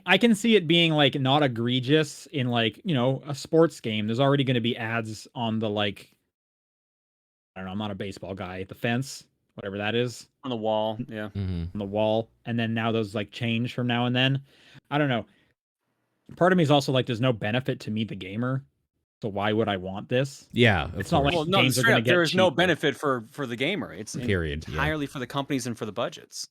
I can see it being like not egregious in like a sports game. There's already going to be ads on the like, I don't know, I'm not a baseball guy. The fence, whatever that is. On the wall, yeah. Mm-hmm. On the wall, and then now those like change from now and then. I don't know. Part of me is also like, there's no benefit to me, the gamer. So why would I want this? Yeah, it's not like games are going to get there is no cheaper. benefit for the gamer. It's entirely for the companies and for the budgets.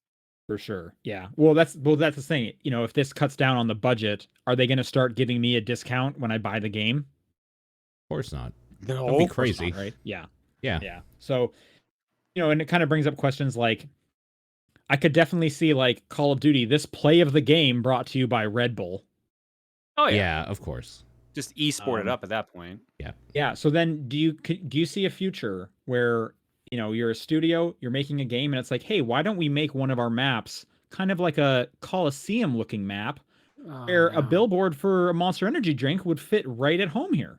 For sure, yeah. Well, that's the thing. If this cuts down on the budget, are they going to start giving me a discount when I buy the game? Of course not. No, that'd be crazy, not, right? Yeah. So, and it kind of brings up questions like, I could definitely see like Call of Duty, this play of the game brought to you by Red Bull. Oh yeah, of course. Just esport it up at that point. Yeah. So then, do you see a future where you're a studio, you're making a game, and it's like, hey, why don't we make one of our maps kind of like a Coliseum looking map, where a billboard for a Monster Energy drink would fit right at home here?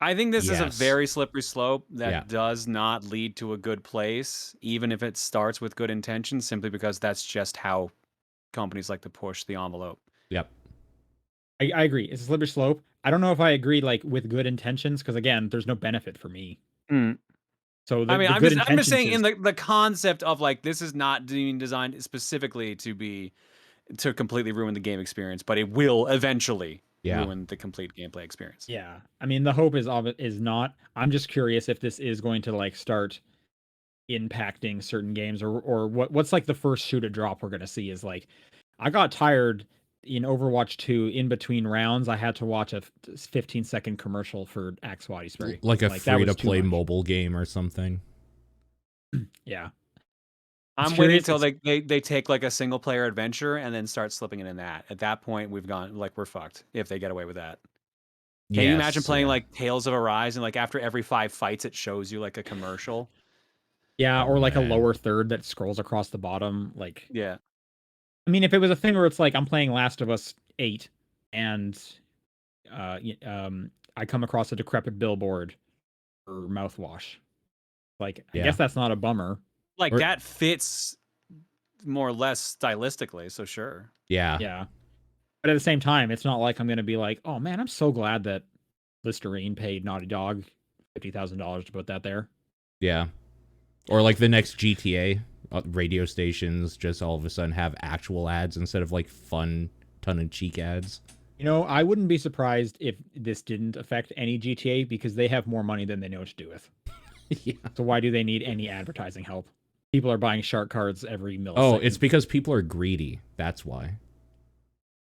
I think this is a Yes. very slippery slope that Yeah. does not lead to a good place, even if it starts with good intentions, simply because that's just how companies like to push the envelope. Yep. I agree. It's a slippery slope. I don't know if I agree like with good intentions because again, there's no benefit for me. Mm. So I mean, the I'm good just intentions saying is in the concept of like this is not being designed specifically to completely ruin the game experience, but it will eventually Yeah. ruin the complete gameplay experience. yeah. I mean, the hope is not. I'm just curious if this is going to like start impacting certain games or what's like the first shoe to drop we're going to see is like I got tired in Overwatch 2 in between rounds I had to watch a 15-second commercial for Axe Body Spray. Like a Like that was too free-to-play much. mobile game or something. Yeah. I'm waiting until they take like a single player adventure and then start slipping it in that. At that point, we've gone like we're fucked if they get away with that. Can you imagine playing like Tales of Arise and like after every 5 fights it shows you like a commercial? Yeah, Oh, or like a man. lower third that scrolls across the bottom. Like, Yeah. I mean, if it was a thing where it's like I'm playing Last of Us 8 and I come across a decrepit billboard for mouthwash. Like, I Yeah. guess that's not a bummer. Like Or- that fits more or less stylistically, so sure. Yeah. Yeah. But at the same time, it's not like I'm going to be like, oh man, I'm so glad that Listerine paid Naughty Dog $50,000 to put that there. Yeah. Or like the next GTA radio stations just all of a sudden have actual ads instead of like fun tongue-in-cheek ads. You know, I wouldn't be surprised if this didn't affect any GTA because they have more money than they know what to do with. Yeah. So why do they need any advertising help? People are buying shark cards every millisecond. Oh, it's because people are greedy. That's why.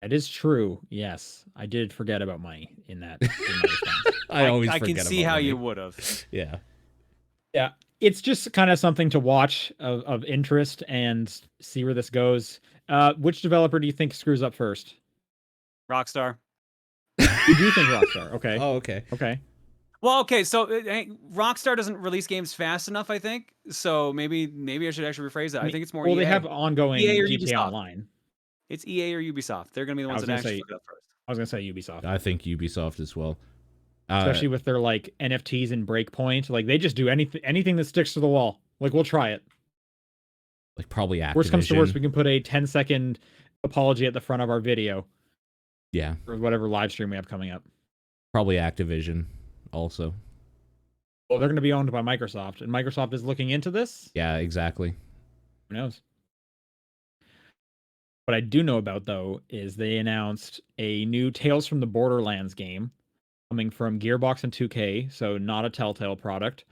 That is true. Yes, I did forget about money in that. In my response. I always I can forget see about how money. you would have. Yeah. Yeah, it's just kind of something to watch of interest and see where this goes. Which developer do you think screws up first? Rockstar. You do think Rockstar? Okay. Oh, okay. Okay. Well, okay, so Rockstar doesn't release games fast enough, I think. So maybe I should actually rephrase that. I think it's more Well, EA. they have ongoing EA or GTA Ubisoft. Online. It's EA or Ubisoft. They're going to be the ones that actually fuck it up first. I was gonna say Ubisoft, I think Ubisoft as well. especially with their like NFTs and Breakpoint. Like they just do anything that sticks to the wall. Like we'll try it. like probably Activision. Worst comes to worst, we can put a 10-second apology at the front of our video Yeah. or whatever live stream we have coming up. Probably Activision also. Well, they're going to be owned by Microsoft, and Microsoft is looking into this. Yeah, exactly. Who knows? What I do know about, though, is they announced a new Tales from the Borderlands game coming from Gearbox and 2K, so not a Telltale product.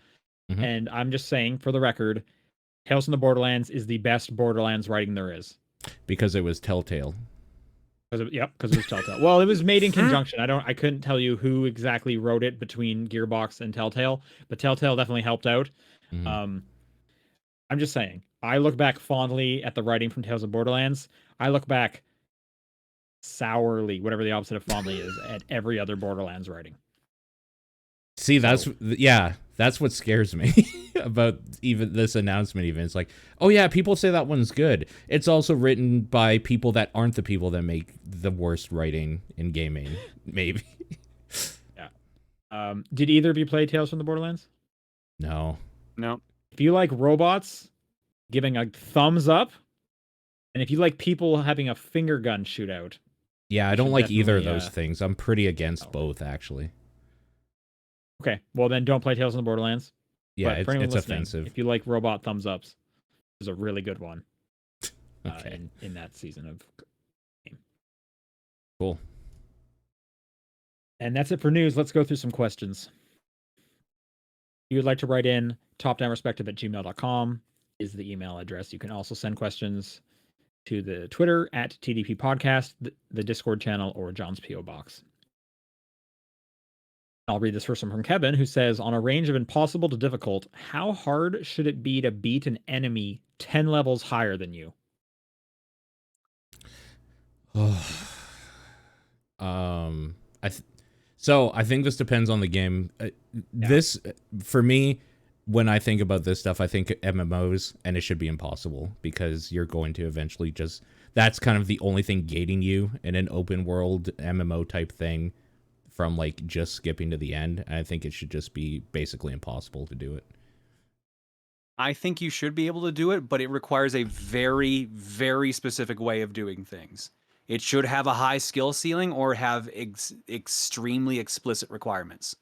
Mhm. And I'm just saying, for the record, Tales from the Borderlands is the best Borderlands writing there is. Because it was Telltale. Because it was Telltale. Well, it was made in conjunction. I couldn't tell you who exactly wrote it between Gearbox and Telltale, but Telltale definitely helped out. Mhm. I'm just saying. I look back fondly at the writing from Tales of Borderlands. I look back sourly, whatever the opposite of fondly is, at every other Borderlands writing. See, that's what scares me about even this announcement. Even it's like, oh yeah, people say that one's good. It's also written by people that aren't the people that make the worst writing in gaming. Maybe. Yeah. Did either of you play Tales from the Borderlands? No. No. If you like robots, giving a thumbs up, and if you like people having a finger gun shootout, Yeah, I You don't should like either of definitely, those things. I'm pretty against Oh. both, actually. okay, well then don't play Tales from the Borderlands. Yeah, But for anyone it's listening, offensive. if you like robot thumbs ups, there's a really good one Okay, in that season of game. cool. And that's it for news. Let's go through some questions. If you would like to write in, topdownperspective@gmail.com is the email address. You can also send questions to the Twitter at TDP Podcast, the Discord channel, or John's P.O. Box. I'll read this first one from Kevin, who says, on a range of impossible to difficult, how hard should it be to beat an enemy 10 levels higher than you? I think this depends on the game. This, for me, when I think about this stuff, I think MMOs, and it should be impossible because you're going to eventually that's kind of the only thing gating you in an open world MMO type thing from like just skipping to the end. And I think it should just be basically impossible to do it. I think you should be able to do it, but it requires a very, very specific way of doing things. It should have a high skill ceiling or have extremely explicit requirements.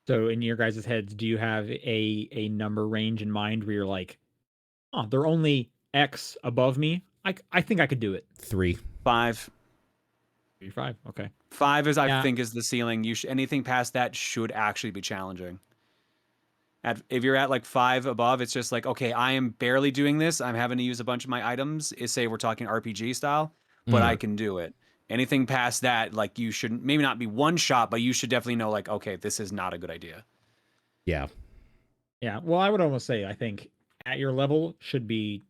So in your guys' heads, do you have a number range in mind where you're like, oh, they're only X above me? I think I could do it. 3. 5. 5. Okay. 5 is, I Yeah. think, is the ceiling. Anything past that should actually be challenging. If you're at like 5 above, it's just like, okay, I am barely doing this. I'm having to use a bunch of my items. Say we're talking RPG style, but I can do it. Anything past that, like you shouldn't, maybe not be one shot, but you should definitely know like, okay, this is not a good idea. Yeah. Yeah. Well, I would almost say I think at your level should be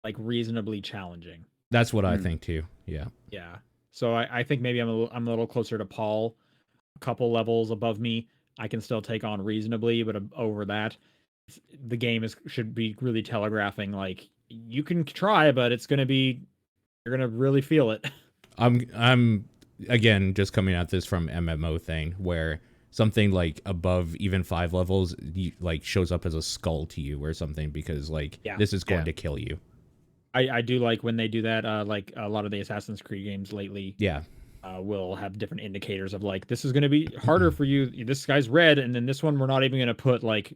like reasonably challenging. That's what I think too. Yeah. Yeah. So I think maybe I'm a little closer to Paul, a couple levels above me. I can still take on reasonably, but over that, the game should be really telegraphing like you can try, but you're gonna really feel it. I'm again just coming at this from MMO thing where something like above even 5 levels like shows up as a skull to you or something because like this is going to kill you. I do like when they do that. Like a lot of the Assassin's Creed games lately. Yeah. Will have different indicators of like this is going to be harder for you. This guy's red, and then this one we're not even going to put like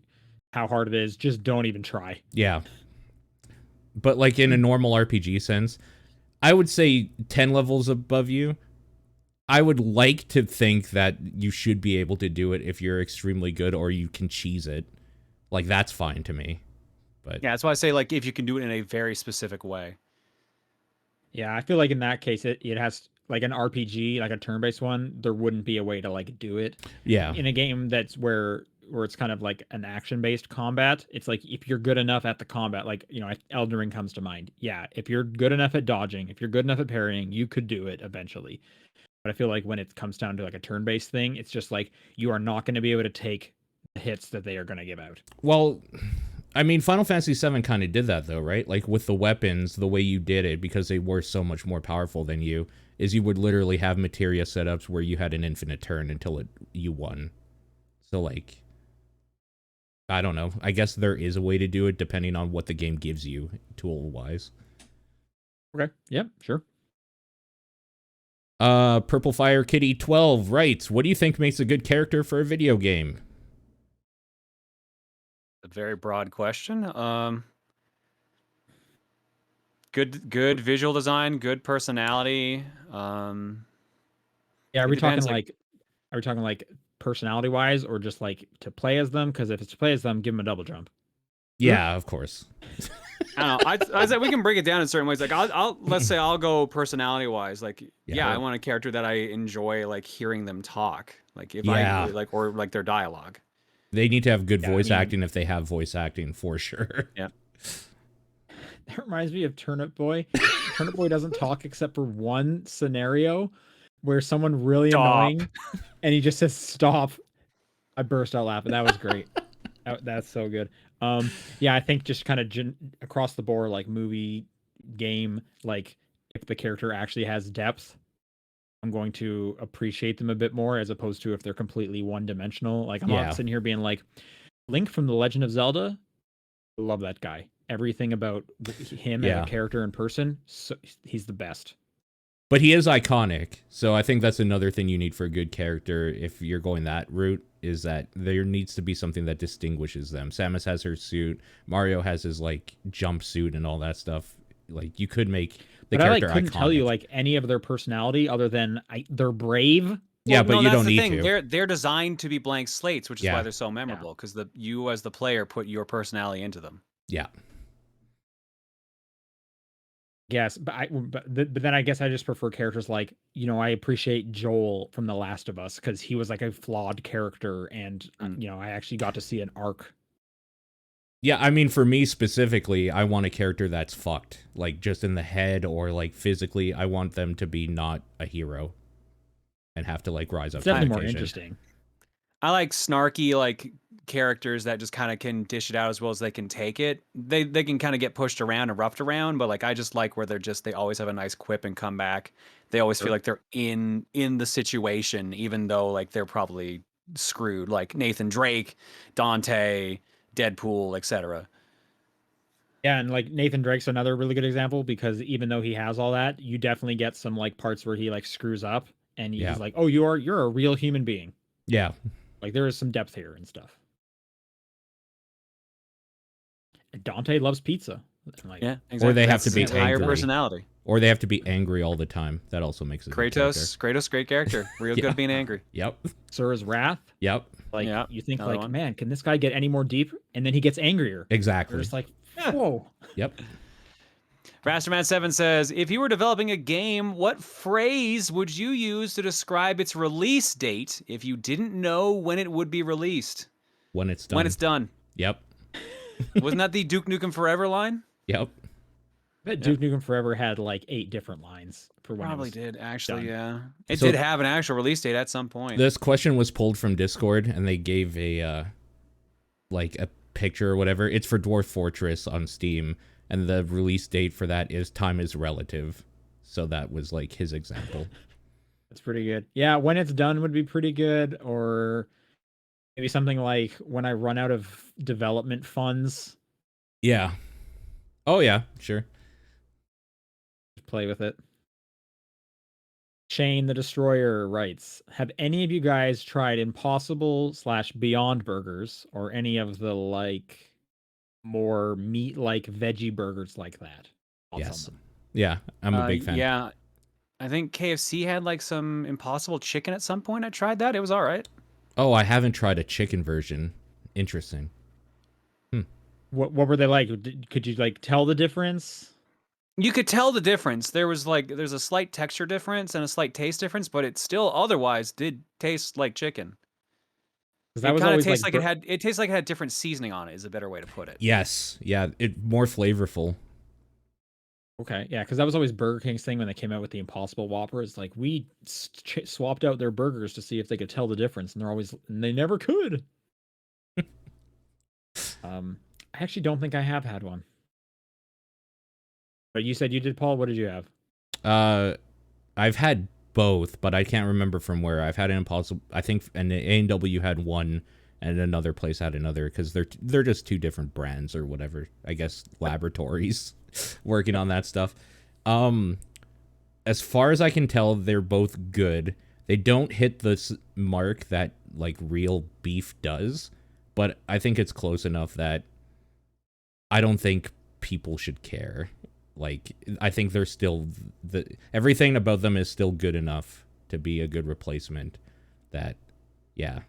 how hard it is. Just don't even try. Yeah. But like in a normal RPG sense, I would say 10 levels above you. I would like to think that you should be able to do it if you're extremely good or you can cheese it. Like that's fine to me. But yeah, that's why I say like if you can do it in a very specific way. Yeah, I feel like in that case it has like an RPG, like a turn-based one, there wouldn't be a way to like do it. Yeah. In a game that's where it's kind of like an action-based combat, it's like if you're good enough at the combat, like, you know, Elden Ring comes to mind. Yeah, if you're good enough at dodging, if you're good enough at parrying, you could do it eventually. But I feel like when it comes down to like a turn-based thing, it's just like you are not going to be able to take the hits that they are going to give out. Well, I mean, Final Fantasy VII kind of did that though, right? Like with the weapons, the way you did it, because they were so much more powerful than you, is you would literally have materia setups where you had an infinite turn until you won. So like, I don't know. I guess there is a way to do it depending on what the game gives you tool-wise. Okay. Yep. Sure. Purple Fire Kitty 12 writes, what do you think makes a good character for a video game? A very broad question. Good visual design, good personality. Yeah, are we talking like personality wise or just like to play as them? Because if it's to play as them, give them a double jump. Yeah, of course. I don't know. I said we can break it down in certain ways. Like let's say I'll go personality wise. Like I want a character that I enjoy like hearing them talk. Like if I like or like their dialogue. They need to have good voice acting if they have voice acting for sure. Yeah. That reminds me of Turnip Boy. Turnip Boy doesn't talk except for one scenario where someone really annoying and he just says stop. I burst out laughing. That was great. That's so good. Yeah, I think just kind of across the board, like movie, game, like if the character actually has depth, I'm going to appreciate them a bit more as opposed to if they're completely one-dimensional. Like I'm not sitting here being like, Link from The Legend of Zelda, I love that guy. Everything about him as a character in person, so he's the best. But he is iconic, so I think that's another thing you need for a good character if you're going that route, is that there needs to be something that distinguishes them. Samus has her suit, Mario has his like jumpsuit and all that stuff. Like you could make the character iconic. I couldn't tell you like any of their personality other than they're brave. Yeah, but you don't need to. They're designed to be blank slates, which is why they're so memorable, because you as the player put your personality into them. Yeah. Yes, but then I guess I just prefer characters like, you know, I appreciate Joel from The Last of Us because he was like a flawed character and, you know, I actually got to see an arc. Yeah, I mean, for me specifically, I want a character that's fucked, like just in the head or like physically. I want them to be not a hero and have to like rise up. It's definitely more interesting. I like snarky, like characters that just kind of can dish it out as well as they can take it. They can kind of get pushed around and roughed around, but like I just like where they always have a nice quip and come back. They always feel like they're in the situation, even though like they're probably screwed. Like Nathan Drake, Dante, Deadpool, etc. Yeah, and like Nathan Drake's another really good example because even though he has all that, you definitely get some like parts where he like screws up and he's Yeah. like, "Oh, you're a real human being." Yeah. Like there is some depth here and stuff. And Dante loves pizza. Like, Yeah, exactly. Or they have to be his higher angry. personality. Or they have to be angry all the time. That also makes it Kratos, great character. Real good Yeah. at being angry. Yep. Sir's Wrath. Yep. Like Yeah, you think another like, one. man, can this guy get any more deep? And then he gets angrier. You're Exactly. just like, whoa. Yep. Rasterman7 says, if you were developing a game, what phrase would you use to describe its release date if you didn't know when it would be released? When it's done. When it's done. Yep. Wasn't that the Duke Nukem Forever line? Yep. I bet Duke Nukem Forever had like 8 different lines for when Probably it was did, actually, done. yeah. It So- did have an actual release date at some point. This question was pulled from Discord, and they gave a like a picture or whatever. It's for Dwarf Fortress on Steam, and the release date for that is Time is Relative. So that was like his example. That's pretty good. Yeah, when it's done would be pretty good, or maybe something like when I run out of development funds, Yeah. Oh yeah, sure. play with it. Shane the Destroyer writes, have any of you guys tried Impossible/Beyond Burgers or any of the like more meat-like veggie burgers like that? Thoughts on Yes. them? Yeah, I'm a big fan. Yeah. I think KFC had like some Impossible Chicken at some point. I tried that. It was all right. Oh, I haven't tried a chicken version. Interesting. What were they like? Could you like tell the difference? You could tell the difference. There's a slight texture difference and a slight taste difference, but it still otherwise did taste like chicken. 'Cause It that was kind of always tastes like like it tastes like it had different seasoning on it. Is a better way to put it. Yes. Yeah, it more flavorful. Okay, yeah, because that was always Burger King's thing when they came out with the Impossible Whopper. It's like we swapped out their burgers to see if they could tell the difference, and they never could. I actually don't think I have had one. But you said you did, Paul. What did you have? I've had both, but I can't remember from where. I've had an Impossible. I think an A&W had one, and another place had another, because they're just two different brands or whatever. I guess laboratories working on that stuff. As far as I can tell, they're both good. They don't hit the mark that like real beef does, but I think it's close enough that I don't think people should care. Like, I think they're still everything about them is still good enough to be a good replacement. That, yeah.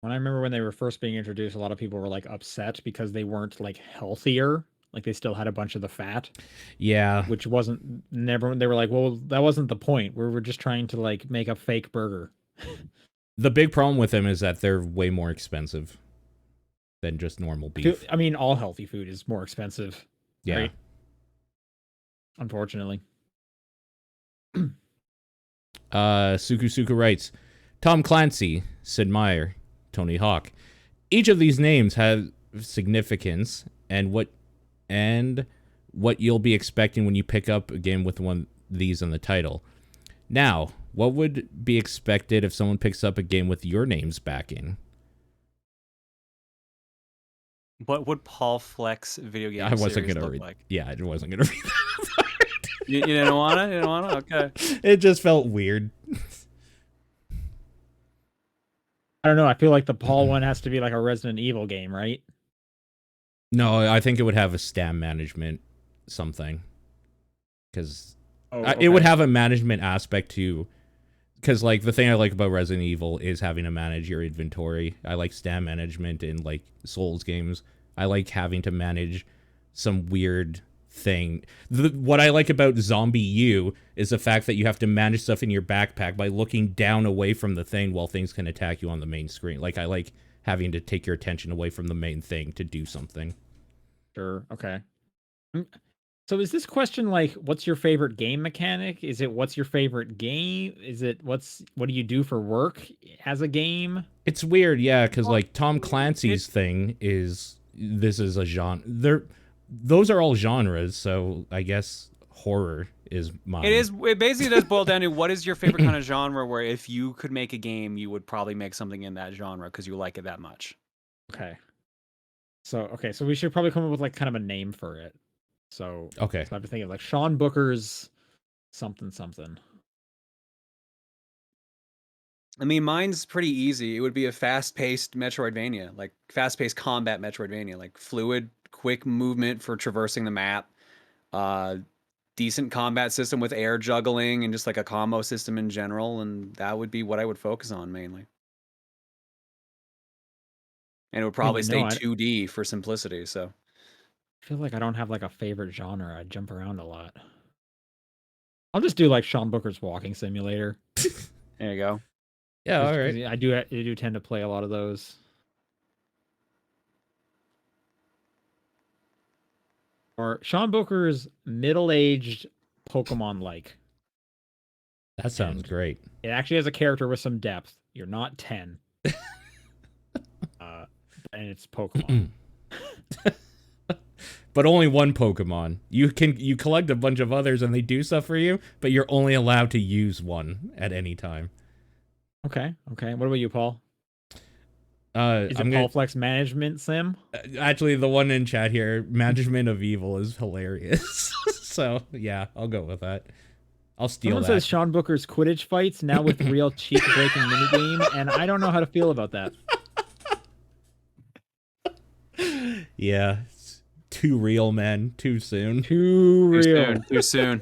When I remember when they were first being introduced, a lot of people were like upset because they weren't like healthier. Like they still had a bunch of the fat. Yeah. Which wasn't never. They were like, well, that wasn't the point. We were just trying to like make a fake burger. The big problem with them is that they're way more expensive than just normal beef. I mean, all healthy food is more expensive. Yeah. Right? Unfortunately. Suku writes, Tom Clancy, Sid Meier, Tony Hawk. Each of these names have significance and what you'll be expecting when you pick up a game with one of these in the title. Now, what would be expected if someone picks up a game with your names backing? What would Paul Flex video game I wasn't series gonna look read. like? Yeah, I wasn't gonna read that. You didn't want to? You didn't want to? Okay. It just felt weird. I don't know. I feel like the Paul one has to be like a Resident Evil game, right? No, I think it would have a stam management something. Because it would have a management aspect too. Because like the thing I like about Resident Evil is having to manage your inventory. I like stam management in like Souls games. I like having to manage some weird thing. What I like about Zombie U is the fact that you have to manage stuff in your backpack by looking down away from the thing while things can attack you on the main screen. Like I like having to take your attention away from the main thing to do something. Sure. Okay. So is this question like, what's your favorite game mechanic? Is it what's your favorite game? Is it what do you do for work as a game? It's weird, yeah, because Well, like Tom Clancy's thing is this is a genre. Those are all genres, so I guess horror is mine. It basically does boil down to what is your favorite kind of genre where if you could make a game, you would probably make something in that genre because you like it that much. Okay. So we should probably come up with like kind of a name for it. So Okay. So I've been thinking like Sean Booker's something something. I mean, mine's pretty easy. It would be a fast-paced Metroidvania, like fast-paced combat Metroidvania, like fluid, quick movement for traversing the map, uh, decent combat system with air juggling and just like a combo system in general, and that would be what I would focus on mainly. And it would probably stay 2D for simplicity, so. I feel like I don't have like a favorite genre. I jump around a lot. I'll just do like Sean Booker's Walking Simulator. There you go. Yeah, all right. I do tend to play a lot of those. Or Sean Booker's middle-aged Pokemon-like. That sounds great. It actually has a character with some depth. You're not 10. And it's Pokemon. But only one Pokemon. You collect a bunch of others and they do stuff for you, but you're only allowed to use one at any time. Okay. What about you, Paul? Is it Paul Flex Management Sim? Actually, the one in chat here, Management of Evil, is hilarious. So yeah, I'll go with that. I'll steal Someone that. says Sean Booker's Quidditch fights now with real cheek breaking minigame, and I don't know how to feel about that. Yeah, it's too real, man. Too soon. Too real. Too soon.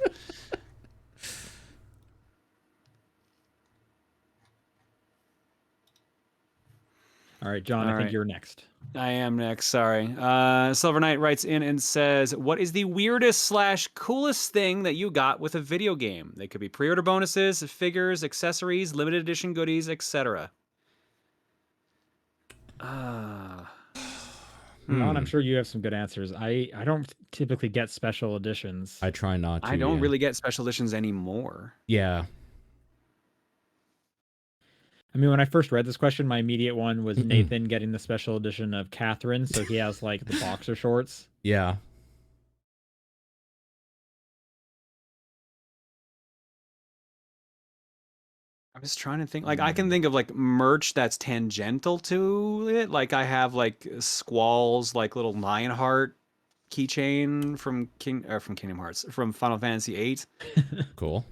All right, John, I think you're next. I am next, sorry. Silver Knight writes in and says, what is the weirdest / coolest thing that you got with a video game? They could be pre-order bonuses, figures, accessories, limited edition goodies, etc. John, I'm sure you have some good answers. I don't typically get special editions. I try not to. I don't really get special editions anymore. Yeah. I mean, when I first read this question, my immediate one was Nathan getting the special edition of Catherine, so he has like the boxer shorts. Yeah. I'm just trying to think. Like, I can think of like merch that's tangential to it. Like, I have like Squall's like little Lionheart keychain from Kingdom Hearts, from Final Fantasy VIII. Cool.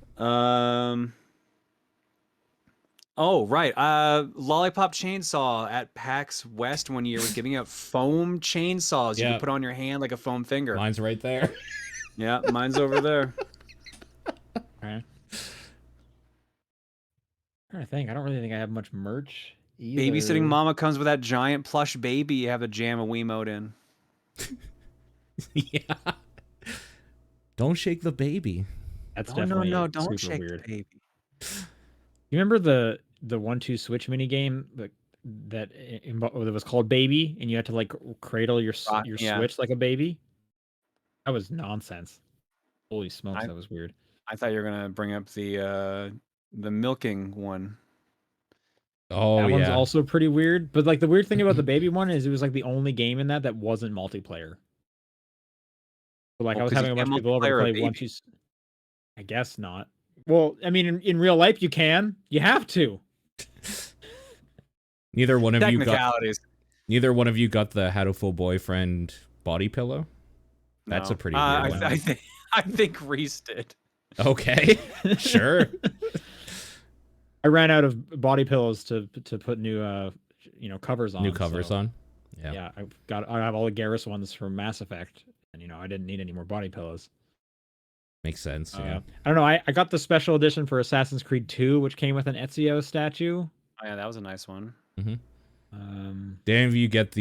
Oh, right. Lollipop Chainsaw at PAX West one year was giving out foam chainsaws you could put on your hand like a foam finger. Mine's right there. Yeah, mine's over there. Okay. I don't really think I have much merch either. Babysitting Mama comes with that giant plush baby you have to jam a Wiimote in. Yeah. Don't shake the baby. That's definitely no, don't shake weird. the baby. You remember the 1-2 Switch mini game that was called Baby, and you had to like cradle your Switch like a baby? That was nonsense. Holy smokes, that was weird. I thought you were gonna bring up the milking one. Oh, that one's also pretty weird. But like the weird thing about the baby one is it was like the only game in that wasn't multiplayer. So like I was having a bunch of people over to play 1-2. I guess not. Well, I mean, in real life, you can. You have to. Neither one of you got. Technicalities. Neither one of you got the How to Fool Boyfriend body pillow. That's a pretty weird one. I think Reese did. Okay, sure. I ran out of body pillows to put new covers on. New covers on. Yeah. I have all the Garrus ones from Mass Effect, and I didn't need any more body pillows. Makes sense. Yeah. I don't know. I got the special edition for Assassin's Creed 2, which came with an Ezio statue. Oh yeah, that was a nice one. Mm-hmm. Did any of you get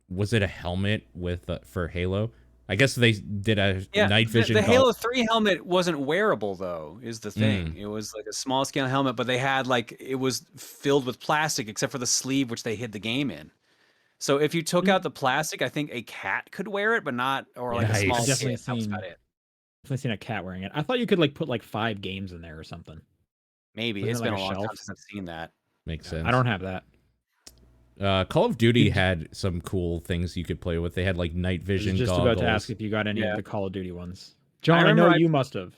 was it a helmet with for Halo? I guess they did a night vision. The Halo 3 helmet wasn't wearable though, is the thing. It was like a small scale helmet, but they had it was filled with plastic except for the sleeve which they hid the game in. So if you took out the plastic, I think a cat could wear it, but not, or like a small Nice. kid. That was about it. Definitely seen a cat wearing it. I thought you could like put like 5 games in there or something. Maybe. Wasn't It's it been like a a long time shelf? since I've seen that. Makes Yeah, sense. I don't have that. Call of Duty had some cool things you could play with. They had like night I was vision just goggles. about to ask if you got any Yeah. of the Call of Duty ones. John, I remember know I- you must have.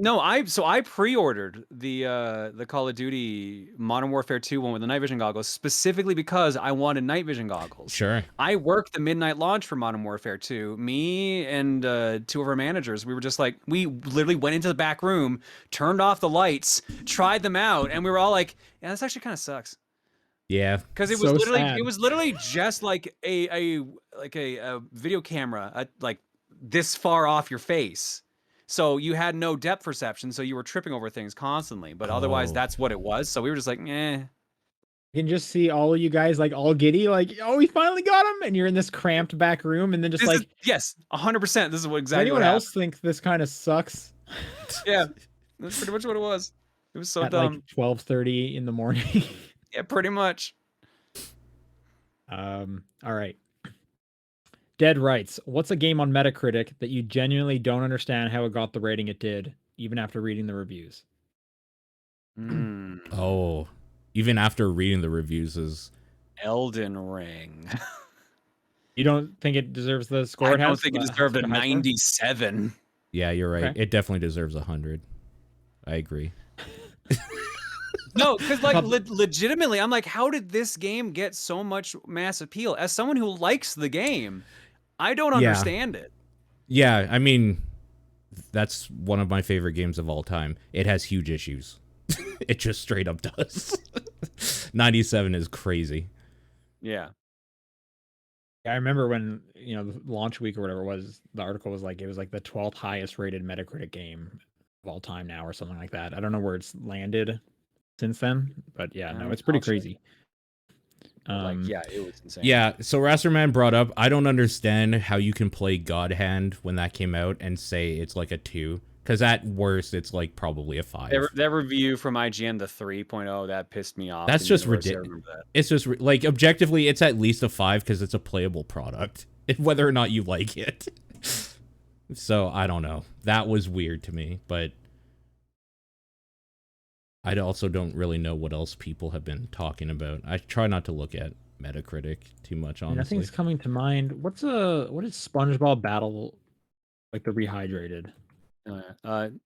No, I pre-ordered the Call of Duty Modern Warfare 2 one with the night vision goggles specifically because I wanted night vision goggles. Sure. I worked the midnight launch for Modern Warfare 2. Me and 2 of our managers, we were just like, we literally went into the back room, turned off the lights, tried them out, and we were all like, yeah, this actually kind of sucks. Yeah. Because it was So literally sad. it was literally just like a video camera like this far off your face. So you had no depth perception, so you were tripping over things constantly. But otherwise, Oh. that's what it was. So we were just like, eh. You can just see all of you guys like all giddy, like, oh, we finally got him, and you're in this cramped back room, and then just like, Yes, 100%. This is what does exactly anyone what else think this kind of sucks? happened. Yeah, that's pretty much what it was. It was so At dumb. like 12:30 in the morning. Yeah, pretty much. All right. Dead writes, what's a game on Metacritic that you genuinely don't understand how it got the rating it did, even after reading the reviews? Mm. Oh. Even after reading the reviews is Elden Ring. You don't think it deserves the score I it has? don't think it deserved a Such high score? 97. yeah, you're right. Okay. It definitely deserves 100. I agree. No, because like Thought- legitimately, I'm like, how did this game get so much mass appeal? As someone who likes the game, I don't Yeah. understand it. Yeah, I mean, that's one of my favorite games of all time. It has huge issues. It just straight up does. 97 is crazy. Yeah. I remember when, the launch week or whatever it was, the article was like, it was like the 12th highest rated Metacritic game of all time now or something like that. I don't know where it's landed since then, but yeah, no, it's pretty I'll check. crazy. Yeah, it was insane. Yeah, so Rasterman brought up, I don't understand how you can play God Hand when that came out and say it's like a 2. Because at worst, it's like probably a 5. That review from IGN, the 3.0, that pissed me off. That's in just university, I ridiculous. remember that. It's just, like, objectively, it's at least a 5 because it's a playable product. Whether or not you like it. So, I don't know. That was weird to me, but I also don't really know what else people have been talking about. I try not to look at Metacritic too much, honestly. Nothing's coming to mind. What is SpongeBob Battle, like the rehydrated?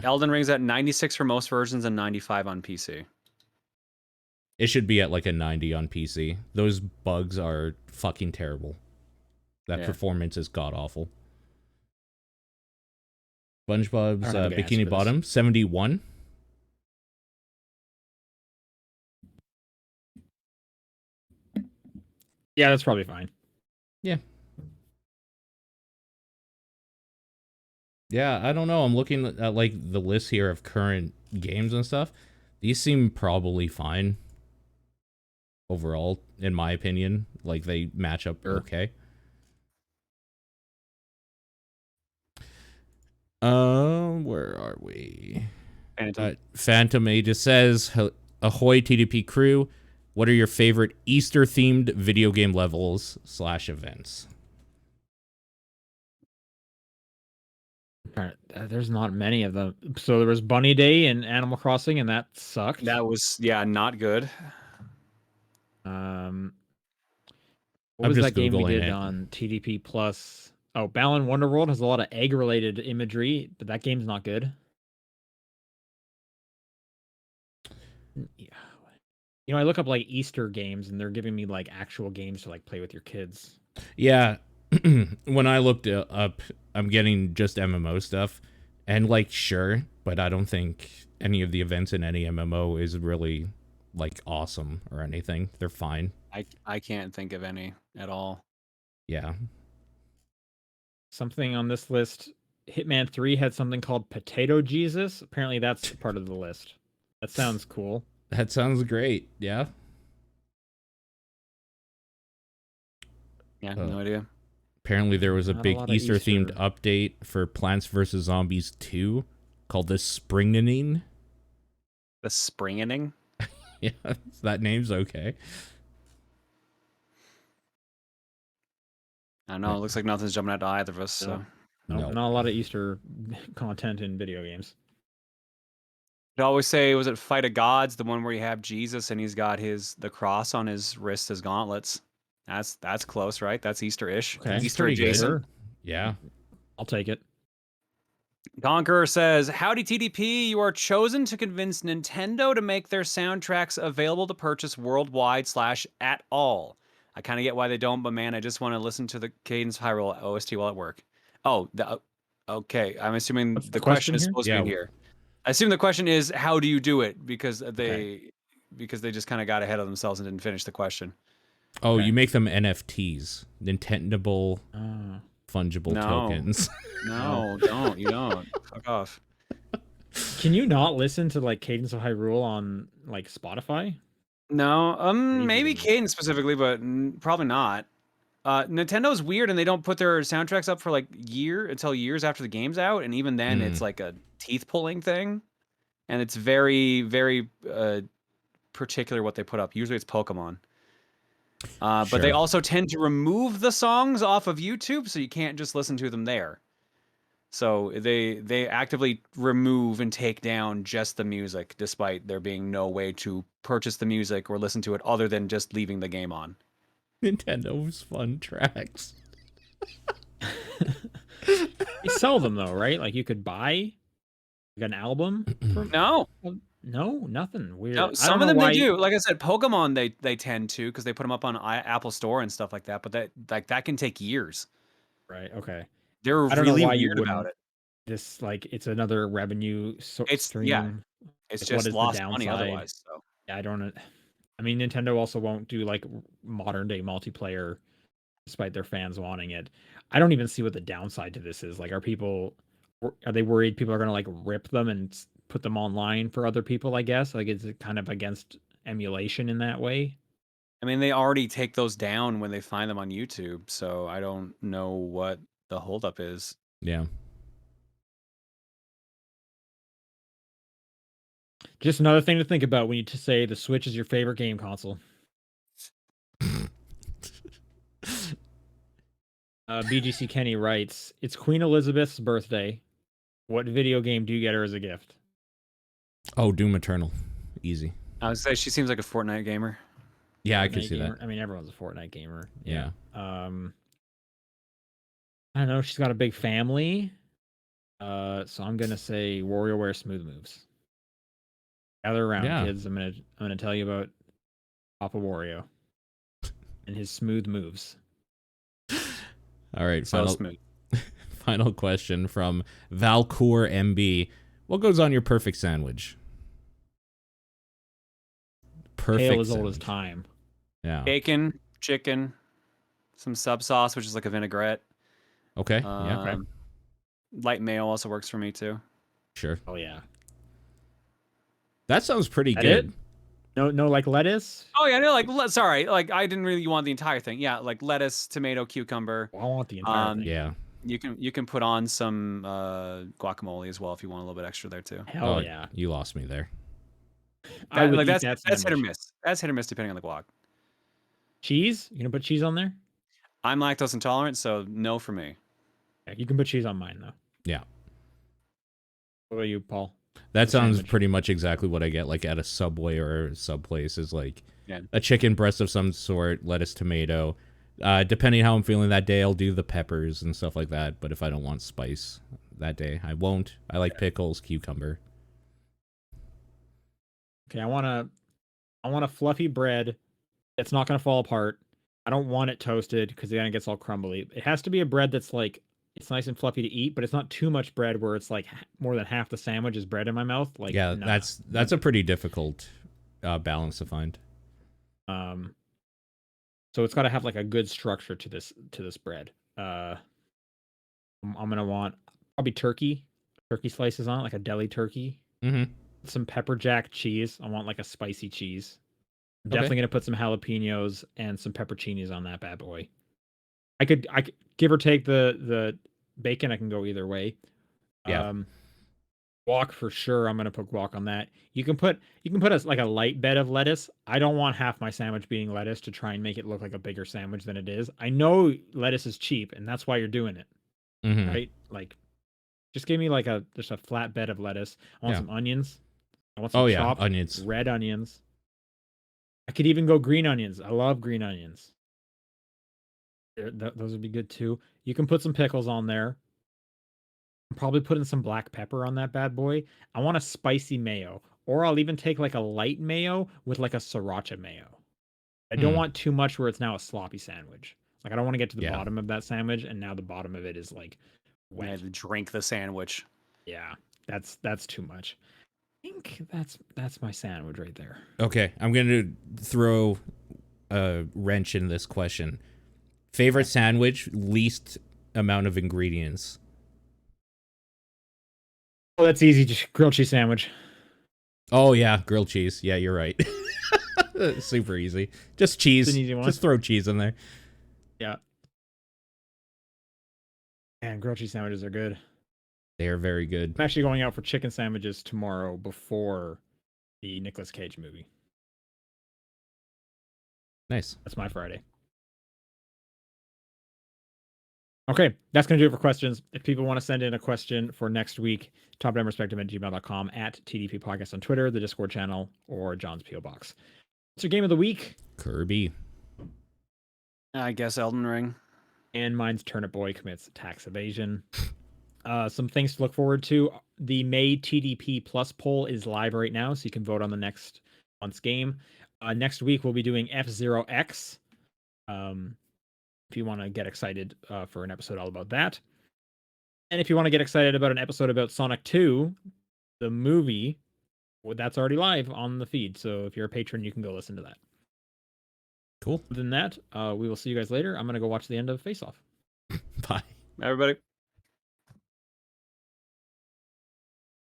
Elden Ring's at 96 for most versions and 95 on PC. It should be at like a 90 on PC. Those bugs are fucking terrible. That Yeah. performance is god-awful. SpongeBob's I don't have a good answer Bikini for this. Bottom, 71. Yeah, that's probably fine. Yeah, I don't know. I'm looking at like the list here of current games and stuff. These seem probably fine. Overall, in my opinion. Like they match up Sure. okay. Where are we? Phantom Aegis says, ahoy TDP crew. What are your favorite Easter-themed video game levels / events? There's not many of them. So there was Bunny Day in Animal Crossing, and that sucked. That was, not good. What I'm was just that game we Googling did it. on TDP Plus? Oh, Balan Wonderworld has a lot of egg-related imagery, but that game's not good. Yeah. I look up like Easter games, and they're giving me like actual games to like play with your kids. Yeah, when I looked up, I'm getting just MMO stuff, and like sure, but I don't think any of the events in any MMO is really like awesome or anything. They're fine. I can't think of any at all. Yeah. Something on this list, Hitman 3 had something called Potato Jesus. Apparently that's part of the list. That sounds cool. That sounds great. Yeah. Yeah, no idea. Apparently there was a Not a big lot of Easter-themed Easter. update for Plants vs. Zombies 2 called the Springening. The Springening? Yeah, that name's okay. I know. It looks like nothing's jumping out to either of us. So No, not a lot of Easter content in video games. I'd always say, was it Fight of Gods, the one where you have Jesus and he's got the cross on his wrist as gauntlets? That's close, right? That's Easter-ish. Okay. That's Easter pretty good. adjacent. Sure. Yeah. I'll take it. Conqueror says, "Howdy TDP, you are chosen to convince Nintendo to make their soundtracks available to purchase worldwide / at all. I kind of get why they don't, but man, I just want to listen to the Cadence Hyrule OST while at work." Oh, okay. I'm assuming What's the question is here? supposed to be Yeah. here. I assume the question is, how do you do it? Because Okay. they just kind of got ahead of themselves and didn't finish the question. Oh, Okay. you make them NFTs, Nintendable fungible No. tokens. No, don't. You don't. Fuck off. Can you not listen to like Cadence of Hyrule on like Spotify? No, maybe Crazy. Cadence specifically, but probably not. Nintendo's weird, and they don't put their soundtracks up for like until years after the game's out, and even then, it's like a teeth pulling thing, and it's very, very particular what they put up. Usually, it's Pokemon. But they Sure. also tend to remove the songs off of YouTube, so you can't just listen to them there. So they actively remove and take down just the music, despite there being no way to purchase the music or listen to it other than just leaving the game on. Nintendo's fun tracks. They sell them though, right? Like you could buy like an album from No, no, nothing weird. no, I some don't of know them why. they do. Like I said, Pokemon they tend to because they put them up on Apple Store and stuff like that. But that can take years. Right. Okay. They're I don't know really why you weird about wouldn't. it. This like it's another revenue It's stream. it's Like, what just is the lost money downside? otherwise. So I don't. I mean, Nintendo also won't do like modern day multiplayer, despite their fans wanting it. I don't even see what the downside to this is. Like, are they worried people are gonna like rip them and put them online for other people? I guess like is it kind of against emulation in that way? I mean, they already take those down when they find them on YouTube. So I don't know what the holdup is. Yeah. Just another thing to think about when you say the Switch is your favorite game console. BGC Kenny writes, "It's Queen Elizabeth's birthday. What video game do you get her as a gift?" Oh, Doom Eternal. Easy. I would say she seems like a Fortnite gamer. Yeah, I can Fortnite see gamer? that. I mean, everyone's a Fortnite gamer. Yeah. I don't know. She's got a big family. So I'm gonna say WarioWare Smooth Moves. Gather around, Yeah. kids. I'm gonna tell you about Papa Wario and his smooth moves. All right. So smooth. Final question from Valcour MB. What goes on your perfect sandwich? Perfect Tale as old as sandwich. time. Yeah. Bacon, chicken, some sub sauce, which is like a vinaigrette. Okay. Yeah. Okay. Light mayo also works for me too. Sure. Oh yeah. That sounds pretty That good. it? No, like lettuce. Oh yeah, no, like sorry, like I didn't really want the entire thing. Yeah, like lettuce, tomato, cucumber. Well, I want the entire thing. Yeah. You can put on some guacamole as well if you want a little bit extra there too. Hell yeah. You lost me there. I would eat that's that hit or sandwich. miss. That's hit or miss depending on the guac. Cheese? You gonna put cheese on there? I'm lactose intolerant, so no for me. Yeah, you can put cheese on mine though. Yeah. What about you, Paul? That sounds Sandwich. pretty much exactly what I get like at a Subway or sub place is like Yeah. a chicken breast of some sort, lettuce, tomato. Depending how I'm feeling that day, I'll do the peppers and stuff like that. But if I don't want spice that day, I won't. I like pickles, cucumber. Okay, I want a fluffy bread that's not gonna fall apart. I don't want it toasted because then it gets all crumbly. It has to be a bread that's like it's nice and fluffy to eat, but it's not too much bread where it's like more than half the sandwich is bread in my mouth. Like Yeah, nah. that's a pretty difficult balance to find. So it's got to have like a good structure to this bread. I'm gonna want probably turkey slices on it, like a deli turkey. Mm-hmm. Some pepper jack cheese. I want like a spicy cheese. I'm Okay. definitely gonna put some jalapenos and some pepperoncinis on that bad boy. I could give or take the bacon. I can go either way. Yeah. Guac for sure. I'm gonna put guac on that. You can put like a light bed of lettuce. I don't want half my sandwich being lettuce to try and make it look like a bigger sandwich than it is. I know lettuce is cheap, and that's why you're doing it, Mm-hmm. right? Like, just give me like just a flat bed of lettuce. I want Yeah. some onions. I want some Oh yeah, chopped onions. red onions. I could even go green onions. I love green onions. Those would be good too. You can put some pickles on there. I'm probably putting some black pepper on that bad boy. I want a spicy mayo, or I'll even take like a light mayo with like a sriracha mayo. I don't want too much where it's now a sloppy sandwich. Like I don't want to get to the Yeah. bottom of that sandwich, and now the bottom of it is like We had wet. to drink the sandwich. Yeah, that's too much. I think that's my sandwich right there. Okay, I'm gonna throw a wrench in this question. Favorite sandwich, least amount of ingredients. Oh, that's easy. Just grilled cheese sandwich. Oh yeah, grilled cheese. Yeah, you're right. Super easy. Just cheese. It's an easy one. Just throw cheese in there. Yeah. And grilled cheese sandwiches are good. They are very good. I'm actually going out for chicken sandwiches tomorrow before the Nicolas Cage movie. Nice. That's my Friday. Okay, that's going to do it for questions. If people want to send in a question for next week, topdownperspective@gmail.com, at TDP Podcast on Twitter, the Discord channel, or John's P.O. Box. What's your game of the week? Kirby. I guess Elden Ring. And mine's Turnip Boy Commits Tax Evasion. Some things to look forward to. The May TDP Plus poll is live right now, so you can vote on the next month's game. Next week, we'll be doing F-Zero X. If you want to get excited for an episode all about that. And if you want to get excited about an episode about Sonic 2, the movie, well, that's already live on the feed. So if you're a patron, you can go listen to that. Cool. Other than that, we will see you guys later. I'm going to go watch the end of Face Off. Bye. Everybody.